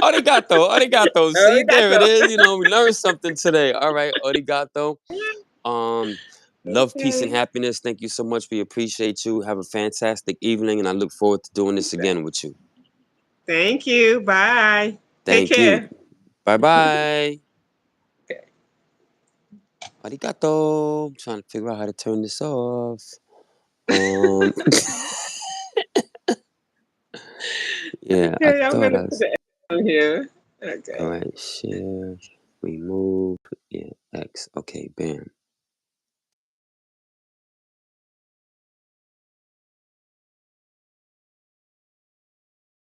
Arigato, arigato. Oh, See, we got there it those. is. We learned something today. All right, arigato. Um, Love, peace, and Okay. happiness. Thank you so much. We appreciate you. Have a fantastic evening, and I look forward to doing this again with you. Thank you. Bye. Take Thank you. care. Bye bye. Okay. Arigato. I'm trying to figure out how to turn this off. Um, yeah, I Okay, I'm thought gonna I put was. the on here. All Okay. right, share, remove, yeah, X. Okay, bam.